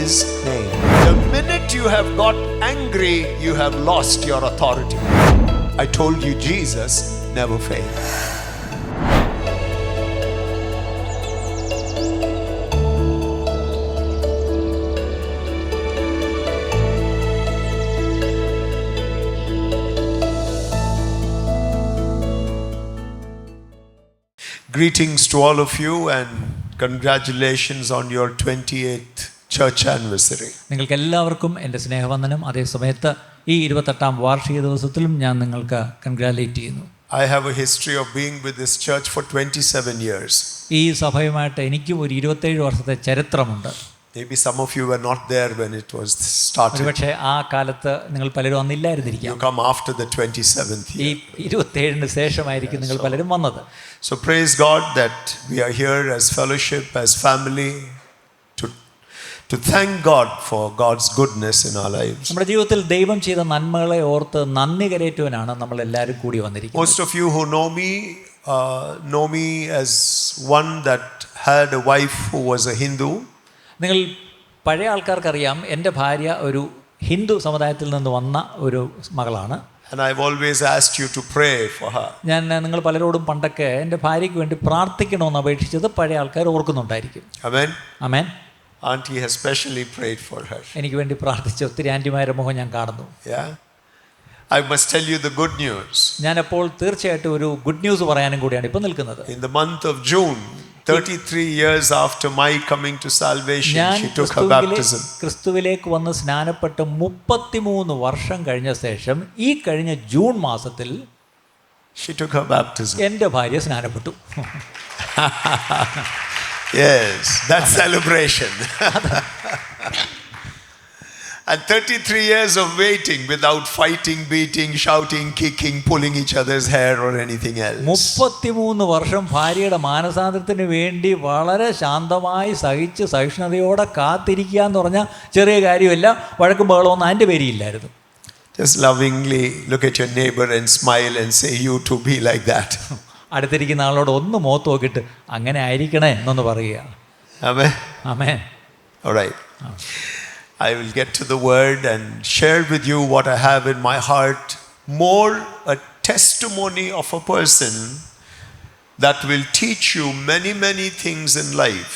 His name. The minute you have got angry, you have lost your authority. I told you, Jesus never failed. Greetings to all of you and congratulations on your 28th church anniversary. നിങ്ങൾക്ക് എല്ലാവർക്കും എൻ്റെ സ്നേഹവന്ദനം. അതേ സമയത്ത് ഈ 28ാം വാർഷിക ദിവസത്തിലും ഞാൻ നിങ്ങൾക്ക് കൺഗ്രാറ്റുലേറ്റ് ചെയ്യുന്നു. I have a history of being with this church for 27 years. ഈ സഭയുമായിട്ട് എനിക്കും ഒരു 27 വർഷത്തെ ചരിത്രമുണ്ട്. Maybe some of you were not there when it was started. പക്ഷേ ആ കാലത്ത് നിങ്ങൾ പലരും അന്നില്ലായിരുന്നിരിക്കാം. You come after the 27th year. ഈ 27ന് ശേഷമായിരിക്കും നിങ്ങൾ പലരും വന്നത്. So praise God that we are here as fellowship, as family, to thank God for God's goodness in our lives. നമ്മുടെ ജീവിതത്തിൽ ദൈവം ചെയ്ത നന്മകളെ ഓർത്ത് നന്ദി കരേറ്റുവാനാണ് നമ്മൾ എല്ലാവരും കൂടി വന്നിരിക്കുന്നത്. Most of you who know me as one that had a wife who was a Hindu. നിങ്ങൾ പഴയ ആൾക്കാർക്കറിയാം, എൻ്റെ ഭാര്യ ഒരു ഹിന്ദു സമുദായത്തിൽ നിന്ന് വന്ന ഒരു മകളാണ്. And I've always asked you to pray for her. ഞാൻ നിങ്ങൾ പലരോടും പണ്ടൊക്കെ എൻ്റെ ഭാര്യയ്ക്ക് വേണ്ടി പ്രാർത്ഥിക്കണമെന്ന് അപേക്ഷിച്ചത് പഴയ ആൾക്കാർ ഓർക്കുന്നുണ്ടായിരിക്കും. Amen. Amen. Auntie has specially prayed for her. എനിക്ക് വേണ്ടി പ്രാർത്ഥിച്ച ഒത്തിരി ആൻറ്റിമാരുടെ മുഖം ഞാൻ കാണുന്നു. Yeah. I must tell you the good news. ഞാനപ്പോൾ തീർച്ചയായിട്ടും ഒരു ഗുഡ് ന്യൂസ് പറയാനും കൂടിയാണ് ഇപ്പോൾ നിൽക്കുന്നത്. In the month of June, 33 years after my coming to salvation, she took her baptism. ക്രിസ്തുവിലേക്ക് വന്ന് സ്നാനപ്പെട്ട് 33 വർഷം കഴിഞ്ഞ ശേഷം ഈ കഴിഞ്ഞ ജൂൺ മാസത്തിൽ she took her baptism. എൻ്റെ ഭാര്യ സ്നാനപ്പെട്ടു. Yes, that's celebration. And 33 years of waiting without fighting, beating, shouting, kicking, pulling each other's hair or anything else. 33 വർഷം ഭാര്യയുടെ മാനസാന്തരത്തിന് വേണ്ടി വളരെ ശാന്തമായി സഹിച്ച് സഹിഷ്ണുതയോടെ കാത്തിരിക്കുക എന്ന് പറഞ്ഞാൽ ചെറിയ കാര്യമല്ല. വഴക്കും ബഹളമൊന്നും അതിൻ്റെ പേരില്ലായിരുന്നു. Just lovingly look at your neighbor and smile and say, you too be like that. അടുത്തിരിക്കുന്ന ആളോട് ഒന്ന് മുഖത്ത് നോക്കിയിട്ട് അങ്ങനെ ആയിരിക്കണേ എന്നൊന്ന് പറയുക. Amen. Amen. All right. I will get to the word and share with you what I have in my heart, more a testimony of a person that will teach you many, many things in life,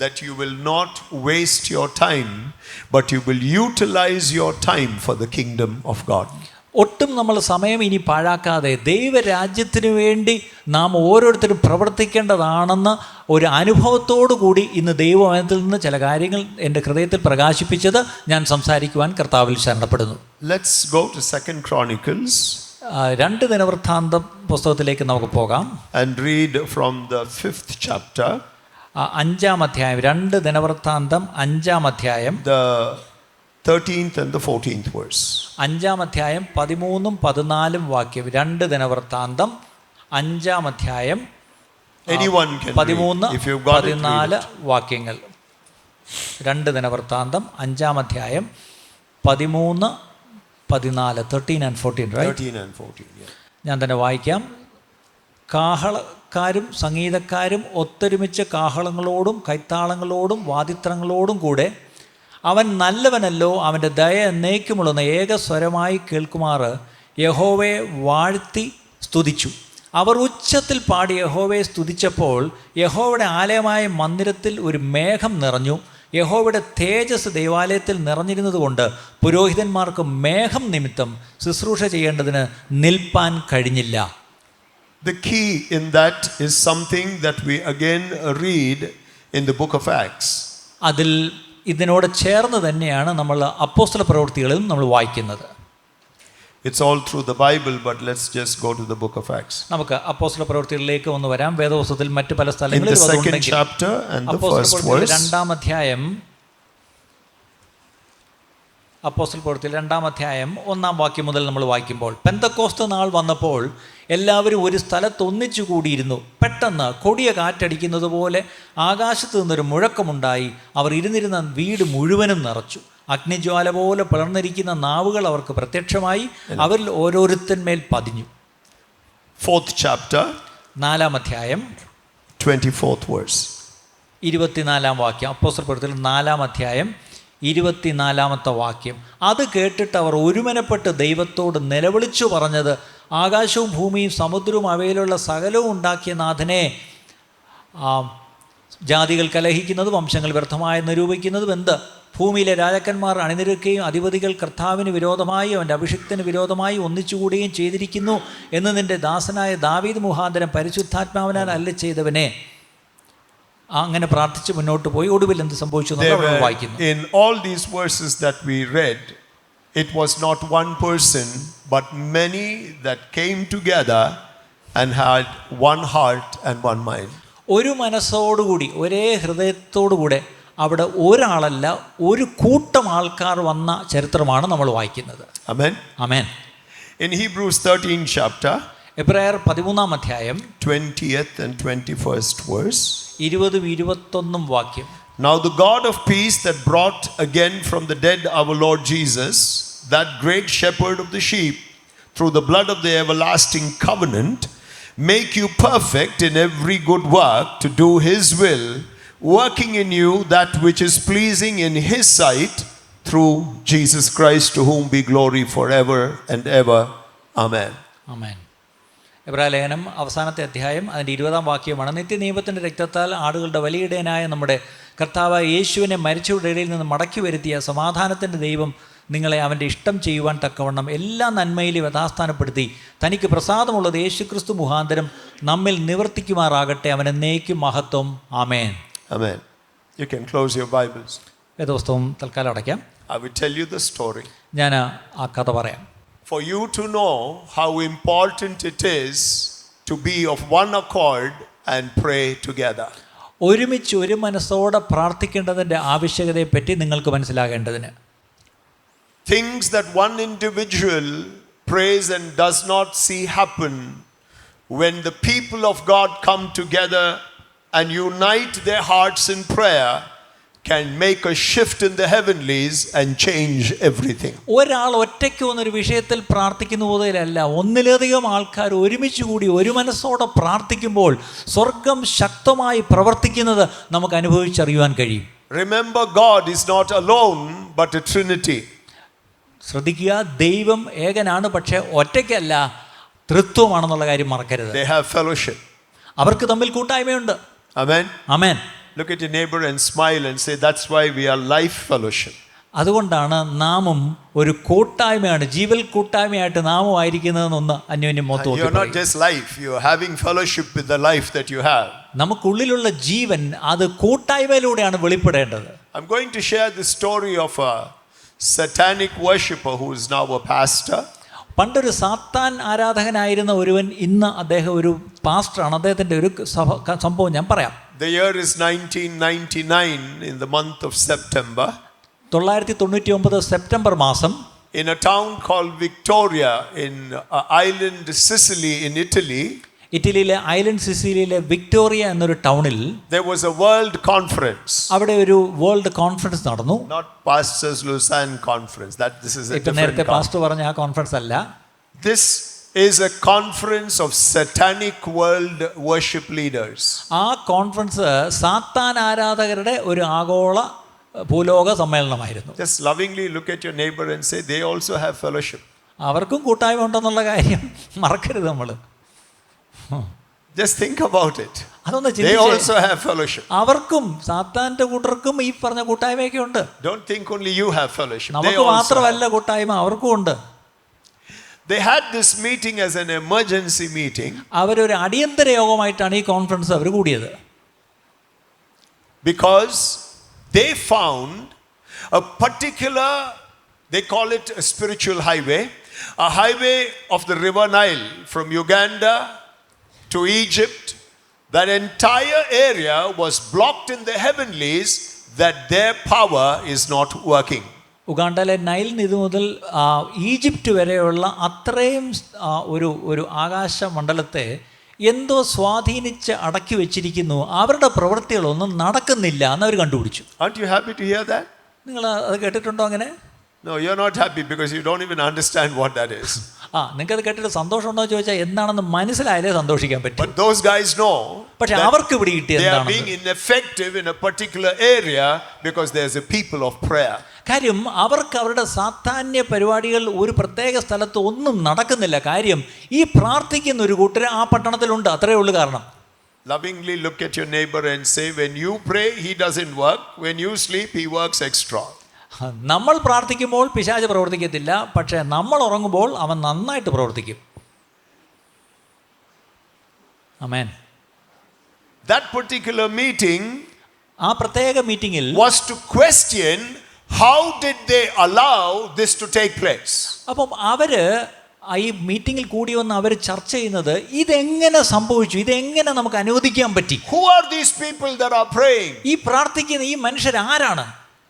that you will not waste your time, but you will utilize your time for the kingdom of God. ഒട്ടും നമ്മൾ സമയം ഇനി പാഴാക്കാതെ ദൈവരാജ്യത്തിന് വേണ്ടി നാം ഓരോരുത്തരും പ്രവർത്തിക്കേണ്ടതാണെന്ന് ഒരു അനുഭവത്തോടു കൂടി ഇന്ന് ദൈവവചനത്തിൽ നിന്ന് ചില കാര്യങ്ങൾ എൻ്റെ ഹൃദയത്തിൽ പ്രകാശിപ്പിച്ചത് ഞാൻ സംസാരിക്കുവാൻ കർത്താവിൽ ശരണപ്പെടുന്നു. Let's go to 2 Chronicles. 2 ദിനവൃത്താന്തം പുസ്തകത്തിലേക്ക് നമുക്ക് പോകാം. And read from the 5th chapter. 5-ാം അധ്യായം. 2 ദിനവൃത്താന്തം 5-ാം അധ്യായം. The 13th and the 14th verse. 5-ാം അധ്യായം 13ഉം 14ഉം വാക്യം. 2 ദിനവൃത്താന്തം 5-ാം അധ്യായം. Anyone can 13 read. If you've got it, 14 വാക്യങ്ങൾ. 2 ദിനവൃത്താന്തം 5-ാം അധ്യായം 13, 14. 13 and 14, right? 13 and 14, yeah. ഞാൻ തന്നെ വായിക്കാം. കാഹളക്കാരും സംഗീതക്കാരും ഒത്തൊരുമിച്ച് കാഹളങ്ങളോടും കൈത്താളങ്ങളോടും വാദിത്രങ്ങളോടും കൂടെ അവൻ നല്ലവനല്ലോ, അവൻ്റെ ദയ എന്നേക്കുമുള്ള ഏകസ്വരമായി കേൾക്കുമാറ് യഹോവയെ വാഴ്ത്തി സ്തുതിച്ചു. അവർ ഉച്ചത്തിൽ പാടി യഹോവയെ സ്തുതിച്ചപ്പോൾ യഹോവയുടെ ആലയമായ മന്ദിരത്തിൽ ഒരു മേഘം നിറഞ്ഞു. യഹോവയുടെ തേജസ് ദൈവാലയത്തിൽ നിറഞ്ഞിരുന്നതുകൊണ്ട് പുരോഹിതന്മാർക്ക് മേഘം നിമിത്തം ശുശ്രൂഷ ചെയ്യേണ്ടതിന് നിൽപ്പാൻ കഴിഞ്ഞില്ല. The key in that is something that we again read in the book of Acts. അതിൽ ഇതിനോട് ചേർന്ന് തന്നെയാണ് നമ്മൾ അപ്പോസ്തല പ്രവൃത്തികളിലും നമ്മൾ വായിക്കുന്നത്. It's all through the Bible, but let's just go to the book of Acts. നമുക്ക് അപ്പോസ്തല പ്രവൃത്തികളിലേക്ക് ഒന്ന് വരാം. വേദപുസ്തകത്തിൽ മറ്റു പല സ്ഥലങ്ങളിലും in the 2nd chapter and the first verse. 2-ാം അധ്യായം. അപ്പോസ്തല പ്രവൃത്തിയിൽ 2-ാം അധ്യായം 1-ാം വാക്യം മുതൽ നമ്മൾ വായിക്കുമ്പോൾ, പെന്തക്കോസ്ത് നാൾ വന്നപ്പോൾ എല്ലാവരും ഒരു സ്ഥലത്ത് ഒന്നിച്ചു കൂടിയിരുന്നു. പെട്ടെന്ന് കൊടിയ കാറ്റടിക്കുന്നത് പോലെ ആകാശത്ത് നിന്നൊരു മുഴക്കമുണ്ടായി. അവർ ഇരുന്നിരുന്ന വീട് മുഴുവനും നിറച്ചു. അഗ്നിജ്വാല പോലെ പിളർന്നിരിക്കുന്ന നാവുകൾ അവർക്ക് പ്രത്യക്ഷമായി. അവരിൽ ഓരോരുത്തന്മേൽ പതിഞ്ഞു. 4th chapter, 4-ാം അധ്യായം 24th verse. 24 വാക്യം, അപ്പോസ്തല പ്രവൃത്തികൾ 4 അധ്യായം 24 വാക്യം. അത് കേട്ടിട്ട് അവർ ഒരുമനപ്പെട്ട് ദൈവത്തോട് നിലവിളിച്ചു പറഞ്ഞത്, ആകാശവും ഭൂമിയും സമുദ്രവും അവയിലുള്ള സകലവും ഉണ്ടാക്കിയ നാഥനെ, ജാതികൾ കലഹിക്കുന്നതും വംശങ്ങൾ വ്യർത്ഥമായി നിരൂപിക്കുന്നതും എന്ത്? ഭൂമിയിലെ രാജാക്കന്മാർ അണിനിരക്കുകയും അധിപതികൾ കർത്താവിന് വിരോധമായി അവൻ്റെ അഭിഷിക്തന് വിരോധമായി ഒന്നിച്ചുകൂടുകയും ചെയ്തിരിക്കുന്നു എന്ന് നിൻ്റെ ദാസനായ ദാവീദ് മുഖാന്തരം പരിശുദ്ധാത്മാവിനാൽ അല്ല ചെയ്തവനെ. അങ്ങനെ പ്രാർത്ഥിച്ച് മുന്നോട്ട് പോയി. ഒടുവിൽ എന്ത് സംഭവിച്ചു എന്ന് വായിക്കുന്നു. In all these verses that we read, it was not one person but many that came together and had one heart and one mind. ഒരു മനസ്സോടുകൂടി, ഒരേ ഹൃദയത്തോടുകൂടെ അവിടെ ഒരാളല്ല, ഒരു കൂട്ടം ആൾക്കാർ വന്ന ചരിത്രമാണ് നമ്മൾ വായിക്കുന്നത്. Amen. Amen. In Hebrews 13 chapter, എബ്രായർ 13 അധ്യായം 20th and 21st verse. 20-21 വാക്യം. Now the God of peace that brought again from the dead our Lord Jesus, that great shepherd of the sheep, through the blood of the everlasting covenant, make you perfect in every good work to do his will, working in you that which is pleasing in his sight, through Jesus Christ, to whom be glory forever and ever. Amen. ആമേൻ. എബ്രായ ലേഖനം അവസാനത്തെ അധ്യായം അതിൻ്റെ 20 വാക്യമാണ്. നിത്യനിയമത്തിൻ്റെ രക്തത്താൽ ആടുകളുടെ വലിയിടയനായ നമ്മുടെ കർത്താവ് യേശുവിനെ മരിച്ചവരുടെ ഇടയിൽ നിന്ന് മടക്കി വരുത്തിയ സമാധാനത്തിൻ്റെ ദൈവം നിങ്ങളെ അവൻ്റെ ഇഷ്ടം ചെയ്യുവാൻ തക്കവണ്ണം എല്ലാ നന്മയിലും യഥാസ്ഥാനപ്പെടുത്തി തനിക്ക് പ്രസാദമുള്ളത് യേശുക്രിസ്തു മുഖാന്തരം നമ്മിൽ നിവർത്തിക്കുമാറാകട്ടെ. അവൻ എന്നേക്കും മഹത്വം. ആമേൻ. Amen. You can close your Bibles. വേദപുസ്തകം തൽക്കാലം അടയ്ക്കാം. I will tell you the story. ഞാൻ ആ കഥ പറയാം. For you to know how important it is to be of one accord and pray together. ഒരുമിച്ച് ഒരു മനസ്സോടെ പ്രാർത്ഥിക്കേണ്ടതിൻ്റെ ആവശ്യകതയെപ്പറ്റി നിങ്ങൾക്ക് മനസ്സിലാകേണ്ടതിന്, things that one individual prays and does not see happen, when the people of God come together and unite their hearts in prayer, can make a shift in the heavenlies and change everything. ഒരാൾ ഒറ്റയ്ക്ക് വന്നൊരു വിഷയത്തിൽ പ്രാർത്ഥിക്കുന്ന പോലെയല്ല, ഒന്നിലധികം ആൾക്കാർ ഒരുമിച്ച് കൂടി ഒരു മനസ്സോടെ പ്രാർത്ഥിക്കുമ്പോൾ സ്വർഗം ശക്തമായി പ്രവർത്തിക്കുന്നത് നമുക്ക് അനുഭവിച്ചറിയുവാൻ കഴിയും. Remember, God is not alone but a trinity. ശ്രദ്ധിക്കുക, ദൈവം ഏകനാണ്, പക്ഷേ ഒറ്റയ്ക്കല്ല, തൃത്വമാണെന്നുള്ള കാര്യം മറക്കരുത്. They have fellowship. അവർക്ക് തമ്മിൽ കൂട്ടായ്മയുണ്ട്. Amen. Amen. Look at your neighbor and smile and say, that's why we are life fellowship. അതുകൊണ്ടാണ് നാമും ഒരു കൂട്ടായ്മയാണ്, ജീവൽ കൂട്ടായ്മയായിട്ട് നാമും ആയിരിക്കുന്നതെന്നൊന്ന് അന്യോന്യം You are not just life, you are having fellowship with the life that you have. നമുക്കുള്ളിലുള്ള ജീവൻ അത് കൂട്ടായ്മയിലൂടെയാണ് വെളിപ്പെടേണ്ടത്. I'm going to share the story of a satanic worshipper who is now a pastor. പണ്ടൊരു സാത്താൻ ആരാധകനായിരുന്ന ഒരുവൻ ഇന്ന് അദ്ദേഹം ഒരു പാസ്റ്ററാണ്. അദ്ദേഹത്തിൻ്റെ ഒരു സംഭവം ഞാൻ പറയാം. The year is 1999 in the month of September. 1999 September മാസം In a town called Victoria in island Sicily in Italy. ഇറ്റലിയിലെ ഐലൻഡ് സിസിലിയിലെ വിക്ടോറിയ എന്നൊരു ടൗണിൽ There was a world conference. അവിടെ ഒരു വേൾഡ് കോൺഫറൻസ് നടന്നു. Not Pastors Lausanne conference. This is a ഇപ്പം different നേരത്തെ conference. Pastor പറഞ്ഞ ആ കോൺഫറൻസ് അല്ല. This is a conference of satanic world worship leaders. ആ കോൺഫറൻസ് സാത്താൻ ആരാധകരുടെ ഒരു ആഗോള ഭൂലോക സമ്മേളനമായിരുന്നു. Just lovingly look at your neighbor and say, they also have fellowship. അവർക്കും കൂട്ടായ്മ ഉണ്ടെന്നുള്ള കാര്യം മറക്കരുത് നമ്മൾ. Just think about it. അതൊന്ന് They ചിന്തിച്ചേ. also have fellowship. അവർക്കും സാത്താന്റെ കൂട്ടർക്കും ഈ പറഞ്ഞ കൂട്ടായ്മയൊക്കെ ഉണ്ട്. Don't think only you have fellowship. They നമുക്ക് also മാത്രമല്ല have. കൂട്ടായ്മ, അവർക്കും ഉണ്ട്. They had this meeting as an emergency meeting അവരൊരു അടിയന്തര യോഗമായിട്ടാണ് ഈ കോൺഫറൻസ് അവർ കൂടിയത്. because they found a particular, they call it a spiritual highway, a highway of the river Nile from Uganda to Egypt. That entire area was blocked in the heavenlies, that their power is not working. ഉഗാണ്ടയിലെ Nile നിധി മുതൽ Egypt വരെയുള്ള അത്രയും ഒരു ആകാശമണ്ഡലത്തെ എന്തോ സ്വാധീനിച്ച് അടക്കി വെച്ചിരിക്കുന്നു. അവരുടെ പ്രവൃത്തികളൊന്നും നടക്കുന്നില്ല എന്നവർ കണ്ടുപിടിച്ചു. Aren't you happy to hear that? നിങ്ങൾ അത് കേട്ടിട്ടുണ്ടോ അങ്ങനെ? No, you're not happy because you don't even understand what that is. നിങ്ങൾക്കത് കേട്ടിട്ട് സന്തോഷമുണ്ടോ എന്ന് ചോദിച്ചാൽ എന്താണെന്ന് മനസ്സിലായാലേ സന്തോഷിക്കാൻ പറ്റും. But those guys know പക്ഷെ അവർക്ക് ഇവിടെ കിട്ടിയ they are എന്താണ് being ineffective in a particular area because there's a people of prayer. കാര്യം അവർക്ക് അവരുടെ സാധാന്യ പരിപാടികൾ ഒരു പ്രത്യേക സ്ഥലത്ത് ഒന്നും നടക്കുന്നില്ല. കാര്യം ഈ പ്രാർത്ഥിക്കുന്ന ഒരു കൂട്ടർ ആ പട്ടണത്തിലുണ്ട്, അത്രയേ ഉള്ളൂ. കാരണം Lovingly look at your neighbor and say, when you pray, he doesn't work. When you sleep, he works extra. നമ്മൾ പ്രാർത്ഥിക്കുമ്പോൾ പിശാച് പ്രവർത്തിക്കത്തില്ല, പക്ഷേ നമ്മൾ ഉറങ്ങുമ്പോൾ അവൻ നന്നായിട്ട് പ്രവർത്തിക്കും. ആമേൻ. That particular meeting ആ പ്രത്യേക മീറ്റിംഗിൽ was to question how did they allow this to take place. അപ്പം അവര് ഈ മീറ്റിംഗിൽ കൂടി വന്ന് അവർ ചർച്ച ചെയ്യുന്നത് ഇതെങ്ങനെ സംഭവിച്ചു, ഇതെങ്ങനെ നമുക്ക് അനുവദിക്കാൻ പറ്റി. Who are these people that are praying? ഈ പ്രാർത്ഥിക്കുന്ന ഈ മനുഷ്യർ ആരാണ്?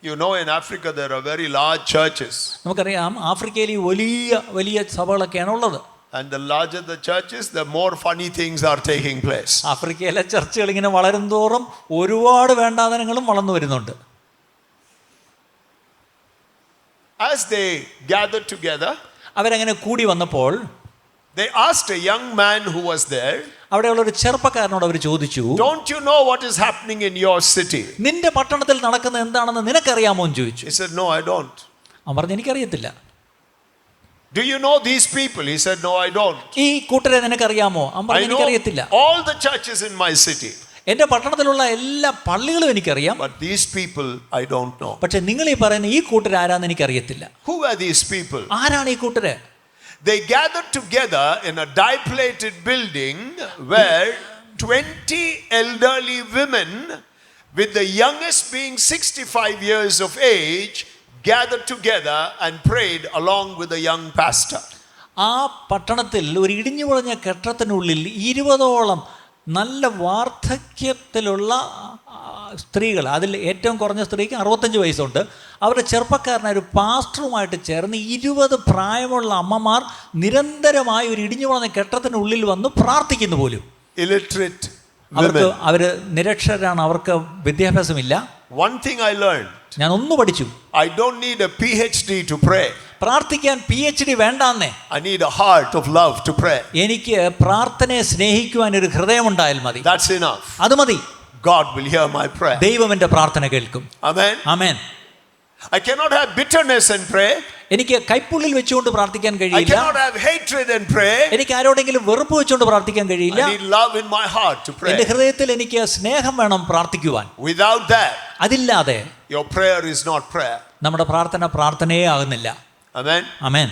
You know, in Africa there are very large churches. നമുക്കറിയാം ആഫ്രിക്കയിൽ വലിയ വലിയ സഭകളൊക്കെയാണ് ഉള്ളത്. And the larger the churches, the more funny things are taking place. ആഫ്രിക്കയിലെ ചർച്ചുകൾ ഇങ്ങനെ വളരും തോറും ഒരുപാട് വേണ്ടാതനങ്ങളും വളർന്നു വരുന്നുണ്ട്. As they gathered together, അവരങ്ങനെ കൂടി വന്നപ്പോൾ they asked a young man who was there, അവിടെയുള്ള ഒരു ചെറുപ്പക്കാരനോട് അവർ ചോദിച്ചു, don't you know what is happening in your city? നിന്റെ പട്ടണത്തിൽ നടക്കുന്നത് എന്താണെന്ന് നിനക്കറിയാമോ എന്ന് ചോദിച്ചു. He said, no, I don't. അവൻ പറഞ്ഞു, എനിക്കറിയത്തില്ല. Do you know these people? He said, no, I don't. ഈ കൂട്ടരെ നിനക്കറിയാമോ? അവൻ I പറഞ്ഞു, know എനിക്കറിയത്തില്ല. all the churches in my city, എന്റെ പട്ടണത്തിലുള്ള എല്ലാ പള്ളികളും എനിക്കറിയാം, but these people I don't know. പക്ഷെ നിങ്ങൾ ഈ പറയുന്ന ഈ കൂട്ടരാരാന്ന് എനിക്കറിയത്തില്ല. Who are these people? ആരാണ് ഈ കൂട്ടര്? They gathered together in a dilapidated building where 20 elderly women, with the youngest being 65 years of age, gathered together and prayed along with the young pastor. ആ പട്ടണത്തിൽ ഒരു ഇടിഞ്ഞു പൊളിഞ്ഞ കെട്ടിടത്തിനുള്ളിൽ 20ഓളം നല്ല വാർദ്ധക്യത്തിലുള്ള സ്ത്രീകൾ, അതിൽ ഏറ്റവും കുറഞ്ഞ സ്ത്രീക്ക് 65 വയസ്സുണ്ട്. അവരുടെ ചെറുപ്പക്കാരനായ ഒരു പാസ്റ്ററുമായിട്ട് ചേർന്ന് 20 പ്രായമുള്ള അമ്മമാർ നിരന്തരമായി ഒരു ഇടിഞ്ഞു പൊളിഞ്ഞ കെട്ടിടത്തിനുള്ളിൽ വന്ന് പ്രാർത്ഥിക്കുന്നു പോലും. Illiterate അവർക്ക് women. അവർ നിരക്ഷരരാണ്, അവർക്ക് വിദ്യാഭ്യാസമില്ല. One thing I learned, ഞാൻ ഒന്ന് പഠിച്ചു, I don't need a PhD to pray. പ്രാർത്ഥിക്കാൻ PhD വേണ്ടാന്നേ. I need a heart of love to pray. എനിക്ക് പ്രാർത്ഥനയെ സ്നേഹിക്കുവാൻ ഒരു ഹൃദയമുണ്ടായാൽ മതി. That's enough. അത് മതി. God will hear my prayer. ദൈവം എൻ്റെ പ്രാർത്ഥന കേൾക്കും. Amen. Amen. I cannot have bitterness and pray. എനിക്ക് കൈപ്പുള്ളിൽ വെച്ചുകൊണ്ട് പ്രാർത്ഥിക്കാൻ I കഴിയില്ല. cannot have hatred and pray. എനിക്ക് ആരോടെങ്കിലും വെറുപ്പ് വെച്ചുകൊണ്ട് പ്രാർത്ഥിക്കാൻ കഴിയില്ല. I need love in my heart to pray. എൻ്റെ ഹൃദയത്തിൽ എനിക്ക് സ്നേഹം വേണം പ്രാർത്ഥിക്കുവാൻ. Without that, അതില്ലാതെ your prayer is not prayer. നമ്മുടെ പ്രാർത്ഥന പ്രാർത്ഥനയേ ആകുന്നില്ല. Amen. Amen.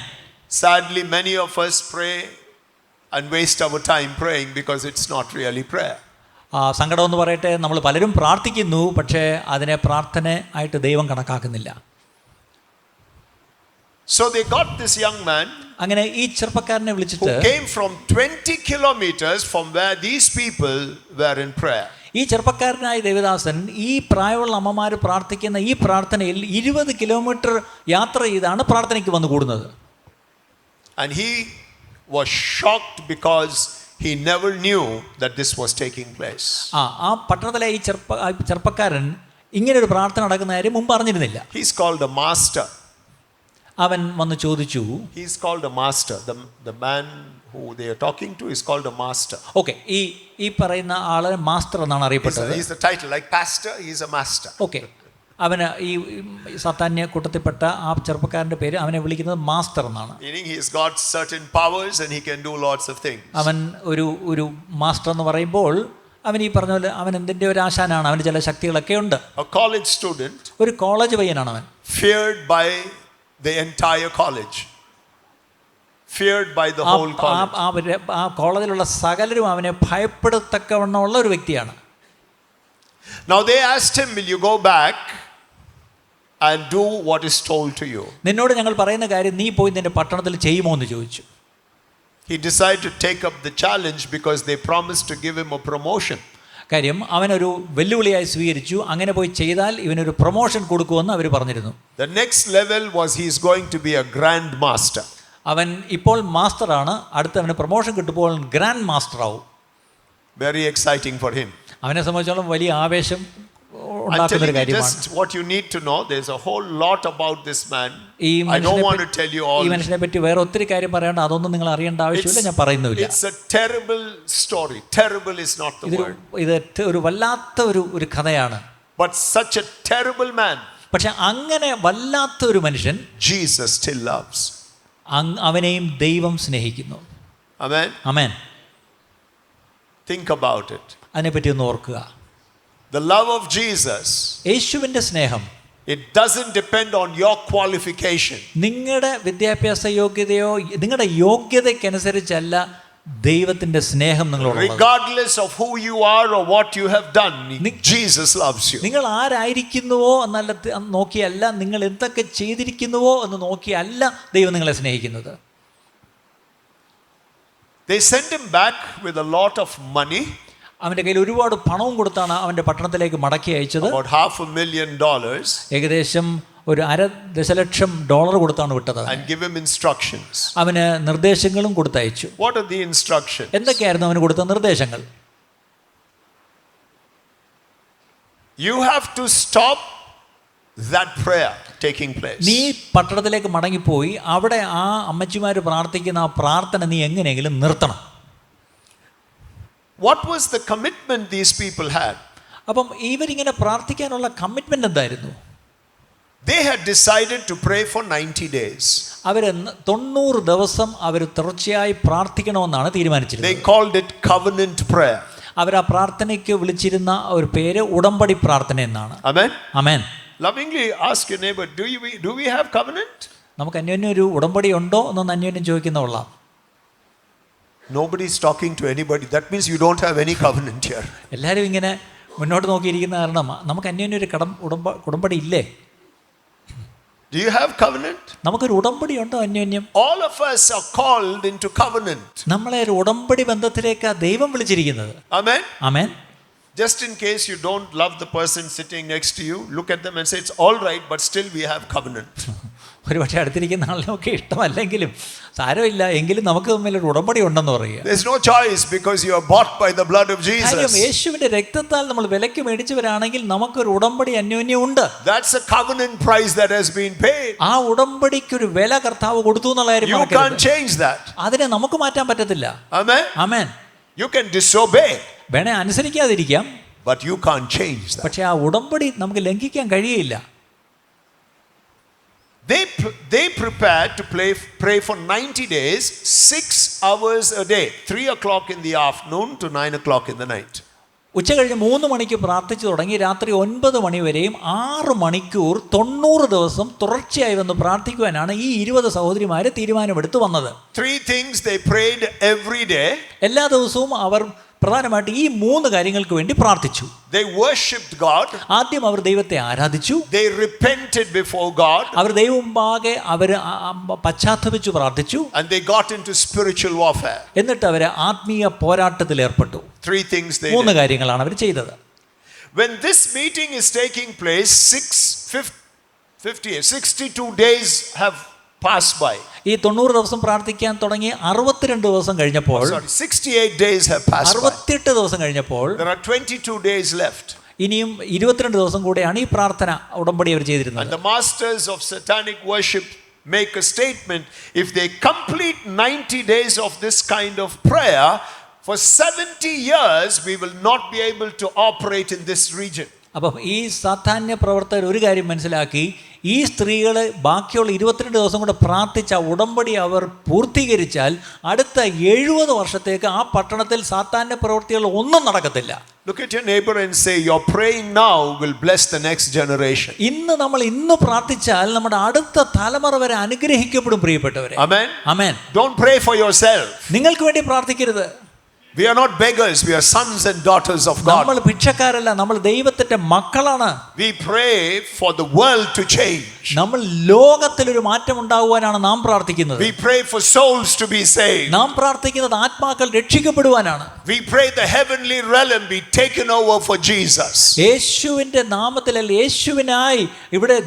Sadly, many of us pray and waste our time praying because it's not really prayer. സങ്കടം എന്ന് പറയട്ടെ, നമ്മൾ പലരും പ്രാർത്ഥിക്കുന്നു, പക്ഷേ അതിനെ പ്രാർത്ഥന ആയിട്ട് ദൈവം കണക്കാക്കുന്നില്ല. So they got this young man അങ്ങനെ ഈ ചെറുപ്പക്കാരനെ who വിളിച്ചിട്ട്, came from 20 kilometers from where these people were in prayer. ഈ ചെറുപ്പക്കാരനായ ദേവദാസൻ ഈ പ്രായമുള്ള അമ്മമാർ പ്രാർത്ഥിക്കുന്ന ഈ പ്രാർത്ഥനയിൽ 20 കിലോമീറ്റർ യാത്ര ചെയ്താണ് പ്രാർത്ഥനയ്ക്ക് വന്നു കൂടുന്നത്. And he was shocked because he never knew that this was taking place. ആ പട്ടണത്തിലെ ഈ ചെറുപ്പക്കാരൻ ഇങ്ങനെ ഒരു പ്രാർത്ഥന നടക്കുന്ന കാര്യം മുമ്പ് അറിഞ്ഞിരുന്നില്ല. He's called a master. അവൻ വന്ന് ചോദിച്ചു, He's called a master. The man who they are talking to is called a master. Okay, ഈ പറയുന്ന ആള് മാസ്റ്റർ എന്നാണ് അറിയപ്പെട്ടത്. He's the title, like pastor, he's a master. Okay, അവന് ഈ സാത്താന്യ കൂട്ടത്തിൽപ്പെട്ട ആ ചെറുപ്പക്കാരൻ്റെ പേര് അവനെ വിളിക്കുന്നത് മാസ്റ്റർ എന്നാണ്. Meaning he's got certain powers and he can do lots of things. അവൻ ഒരു മാസ്റ്റർ എന്ന് പറയുമ്പോൾ അവൻ ഈ പറഞ്ഞ പോലെ അവൻ എന്തിൻ്റെ ഒരു ആശാനാണ്, അവന് ചില ശക്തികളൊക്കെ ഉണ്ട്. A college student, ഒരു കോളേജ് പയ്യനാണ് അവൻ. feared by the entire college, feared by the whole college. ആ കോളേജിലുള്ള സകലരും അവനെ ഭയപ്പെടത്തക്കവണ്ണമുള്ള ഒരു വ്യക്തിയാണ്. Now they asked him, will you go back and do what is told to you? നിന്നോട് ഞങ്ങൾ പറയുന്ന കാര്യം നീ പോയി നിന്റെ പട്ടണത്തിൽ ചെയ്യുമോ എന്ന് ചോദിച്ചു. He decided to take up the challenge because they promised to give him a promotion. കാര്യം അവനൊരു വെല്ലുവിളിയായി സ്വീകരിച്ചു. അങ്ങനെ പോയി ചെയ്താൽ ഇവനൊരു പ്രൊമോഷൻ കൊടുക്കുമെന്ന് അവർ പറഞ്ഞിരുന്നു. The next level was he is going to be a grand master. അവൻ ഇപ്പോൾ മാസ്റ്ററാണ്, അടുത്ത അവന് പ്രൊമോഷൻ കിട്ടുമ്പോൾ ഗ്രാൻഡ് മാസ്റ്റർ ആവും. Very exciting for him. അവനെ സംബന്ധിച്ചോളം വലിയ ആവേശം ഉണ്ടാക്കുന്ന ഒരു telling you കാര്യമാണ്. just what you need to know. There's a whole lot about this man. ഈ I don't want to tell you all. ഈ മനുഷ്യനെ പറ്റി വേറെ ഒത്തിരി കാര്യം പറയണ്ട, അതൊന്നും നിങ്ങൾ അറിയേണ്ട ആവശ്യമില്ല, ഞാൻ പറയുന്നില്ല. It's a terrible story. Terrible is not the word. ഇത് ഒരു വല്ലാത്ത ഒരു കഥയാണ്. But such a terrible man, പക്ഷെ അങ്ങനെ വല്ലാത്ത ഒരു മനുഷ്യൻ Jesus still loves. അവനെയും ദൈവം സ്നേഹിക്കുന്നു. Amen. Amen. Think about it. അതിനെപ്പറ്റി ഒന്ന് ഓർക്കുക. The love of Jesus, യേശുവിൻ്റെ സ്നേഹം, it doesn't depend on your qualification. നിങ്ങളുടെ വിദ്യാഭ്യാസ യോഗ്യതയോ നിങ്ങളുടെ യോഗ്യതയ്ക്കനുസരിച്ചല്ല ദൈവത്തിന്റെ സ്നേഹം നിങ്ങളോട്. Regardless of who you are or what you have done, Jesus loves you. നിങ്ങൾ ആരായിരിക്കുന്നുവോ എന്നല്ല നോക്കിയല്ല, നിങ്ങൾ എന്തൊക്കെ ചെയ്തിരിക്കുന്നുവോ എന്ന് നോക്കിയല്ല ദൈവം നിങ്ങളെ സ്നേഹിക്കുന്നത്. They sent him back with a lot of money. അവന്റെ കയ്യിൽ ഒരുപാട് പണവും കൊടുത്താണ് അവന്റെ പട്ടണത്തിലേക്ക് മടക്കി അയച്ചത്. About $500,000. ഏകദേശം ഒരു $500,000 കൊടുത്താണ് വിട്ടത്. And give him instructions. അവന് നിർദ്ദേശങ്ങളും കൊടുത്തയച്ചു. What are the instructions? എന്തൊക്കെയായിരുന്നു അവന് കൊടുത്ത നിർദ്ദേശങ്ങൾ? You have to stop that prayer taking place. നീ പട്ടണത്തിലേക്ക് മടങ്ങിപ്പോയി അവിടെ ആ അമ്മച്ചിമാർ പ്രാർത്ഥിക്കുന്ന ആ പ്രാർത്ഥന നീ എങ്ങനെയെങ്കിലും നിർത്തണം. What was the commitment these people had? അപ്പം ഇവരിങ്ങനെ പ്രാർത്ഥിക്കാനുള്ള കമ്മിറ്റ്മെന്റ് എന്തായിരുന്നു? They had decided to pray for 90 days. അവർ 90 ദിവസം അവർ തുടർച്ചയായി പ്രാർത്ഥിക്കണമെന്നാണ് തീരുമാനിച്ചിരുന്നത്. They called it covenant prayer. അവർ ആ പ്രാർത്ഥനയ്ക്ക് വിളിച്ചിരുന്ന ഒരു പേര് ഉടമ്പടി പ്രാർത്ഥന എന്നാണ്. Amen. Amen. Lovingly ask your neighbor, do we have covenant? നമുക്ക് അന്യോന്യം ഒരു ഉടമ്പടി ഉണ്ടോ എന്നൊന്ന് അന്യോന്യം ചോദിക്കുന്നവള. Nobody is talking to anybody. That means you don't have any covenant here. എല്ലാവരും ഇങ്ങനെ മുന്നോട്ട് നോക്കിയിരിക്കുന്ന കാരണം നമുക്ക് അന്യോന്യം ഒരു ഉടമ്പടി ഇല്ലേ? Do you have covenant? നമുക്കൊരു ഉടമ്പടി ഉണ്ടോ അന്യോന്യം? All of us are called into covenant. നമ്മളെ ഒരു ഉടമ്പടി ബന്ധത്തിലേക്കാണ് ദൈവം വിളിച്ചിരിക്കുന്നത്. Amen. Amen. Just in case you don't love the person sitting next to you, look at them and say, it's all right, but still we have covenant. ഒരു പക്ഷേ അടുത്തിരിക്കുന്ന ആളിനൊക്കെ ഇഷ്ടമല്ലെങ്കിലും സാരമില്ല, എങ്കിലും നമുക്ക് തമ്മിൽ ഒരു ഉടമ്പടി ഉണ്ടെന്ന് പറയുക. There's no choice because you are bought by the blood of Jesus. യേശുവിന്റെ രക്തത്താൽ നമ്മൾ വിലയ്ക്ക് മേടിച്ചവരാണെങ്കിൽ നമുക്കൊരു ഉടമ്പടി അന്യോന്യം ഉണ്ട്. That's a covenant price that has been paid. ആ ഉടമ്പടിക്ക് ഒരു വില കർത്താവ് കൊടുത്തു എന്നുള്ള കാര്യം You can't change that. അതിനെ നമുക്ക് മാറ്റാൻ പറ്റത്തില്ല. Amen. Amen. You can disobey, വേണേ അനുസരിക്കാതിരിക്കാം, but you can't change that. പക്ഷെ ആ ഉടമ്പടി നമുക്ക് ലംഘിക്കാൻ കഴിയില്ല. They prepared to pray for 90 days, 6 hours a day, 3 o'clock in the afternoon to 9 o'clock in the night. ഉച്ച കഴിഞ്ഞ് 3 മണിക്ക് പ്രാർത്ഥിച്ചു തുടങ്ങി രാത്രി 9 മണി വരെയും 6 മണിക്കൂർ 90 ദിവസം തുടർച്ചയായി വന്ന് പ്രാർത്ഥിക്കുവാനാണ് ഈ 20 സഹോദരിമാര് തീരുമാനമെടുത്തു വന്നത്. 3 things they prayed every day. എല്ലാ ദിവസവും അവർ പ്രധാനമായിട്ട് ഈ 3 കാര്യങ്ങൾക്ക് വേണ്ടി പ്രാർത്ഥിച്ചു. They worshipped God. ആദ്യം അവർ ദൈവത്തെ ആരാധിച്ചു. They repented before God. അവർ ദൈവമുമ്പാകെ അവർ പശ്ചാത്തപിച്ചു പ്രാർത്ഥിച്ചു. And they got into spiritual warfare. എന്നിട്ട് അവർ ആത്മീയ പോരാട്ടത്തിൽ ഏർപ്പെട്ടു. 3 things they 3 did. കാര്യങ്ങളാണ് അവർ ചെയ്തത്. When this meeting is taking place, 62 days have passed by. ഈ 90 ദിവസം പ്രാർത്ഥിക്കാൻ തുടങ്ങി 62 ദിവസം കഴിഞ്ഞപ്പോൾ, 68 days have passed by. 68 ദിവസം കഴിഞ്ഞപ്പോൾ There are 22 days left. ഇനിയും 22 ദിവസം കൂടെയാണ് ഈ പ്രാർത്ഥന ഉടമ്പടി അവർ ചെയ്തിരുന്നത്. And the masters of satanic worship make a statement: if they complete 90 days of this kind of prayer, for 70 years we will not be able to operate in this region. അപ്പം ഈ സാധാന്യ പ്രവർത്തകർ ഒരു കാര്യം മനസ്സിലാക്കി, ഈ സ്ത്രീകൾ ബാക്കിയുള്ള 22 ദിവസം കൂടെ പ്രാർത്ഥിച്ച ഉടമ്പടി അവർ പൂർത്തീകരിച്ചാൽ അടുത്ത 70 വർഷത്തേക്ക് ആ പട്ടണത്തിൽ സാധാന്യ പ്രവർത്തികൾ ഒന്നും നടക്കത്തില്ല. Look at your neighbor and say, your praying now will bless the next generation. ഇന്ന് പ്രാർത്ഥിച്ചാൽ നമ്മുടെ അടുത്ത തലമുറ വരെ അനുഗ്രഹിക്കപ്പെടും പ്രിയപ്പെട്ടവരെ. Amen. Amen. Don't pray for yourself. നിങ്ങൾക്ക് വേണ്ടി പ്രാർത്ഥിക്കരുത്. We are not beggars, we are sons and daughters of God. നമ്മൾ ഭിക്ഷക്കാരല്ല, നമ്മൾ ദൈവത്തിന്റെ മക്കളാണ്. We pray for the world to change. നമ്മൾ ലോകത്തിൽ ഒരു മാറ്റം ഉണ്ടാകുവാനാണ് നാം പ്രാർത്ഥിക്കുന്നത്. We pray for souls to be saved. നാം പ്രാർത്ഥിക്കുന്നത് ആത്മാക്കൾ രക്ഷിക്കപ്പെടുവാനാണ്. We pray the heavenly realm be taken over for Jesus. യേശുവിന്റെ നാമത്തിൽ, യേശുവിനായി ഇവിടെ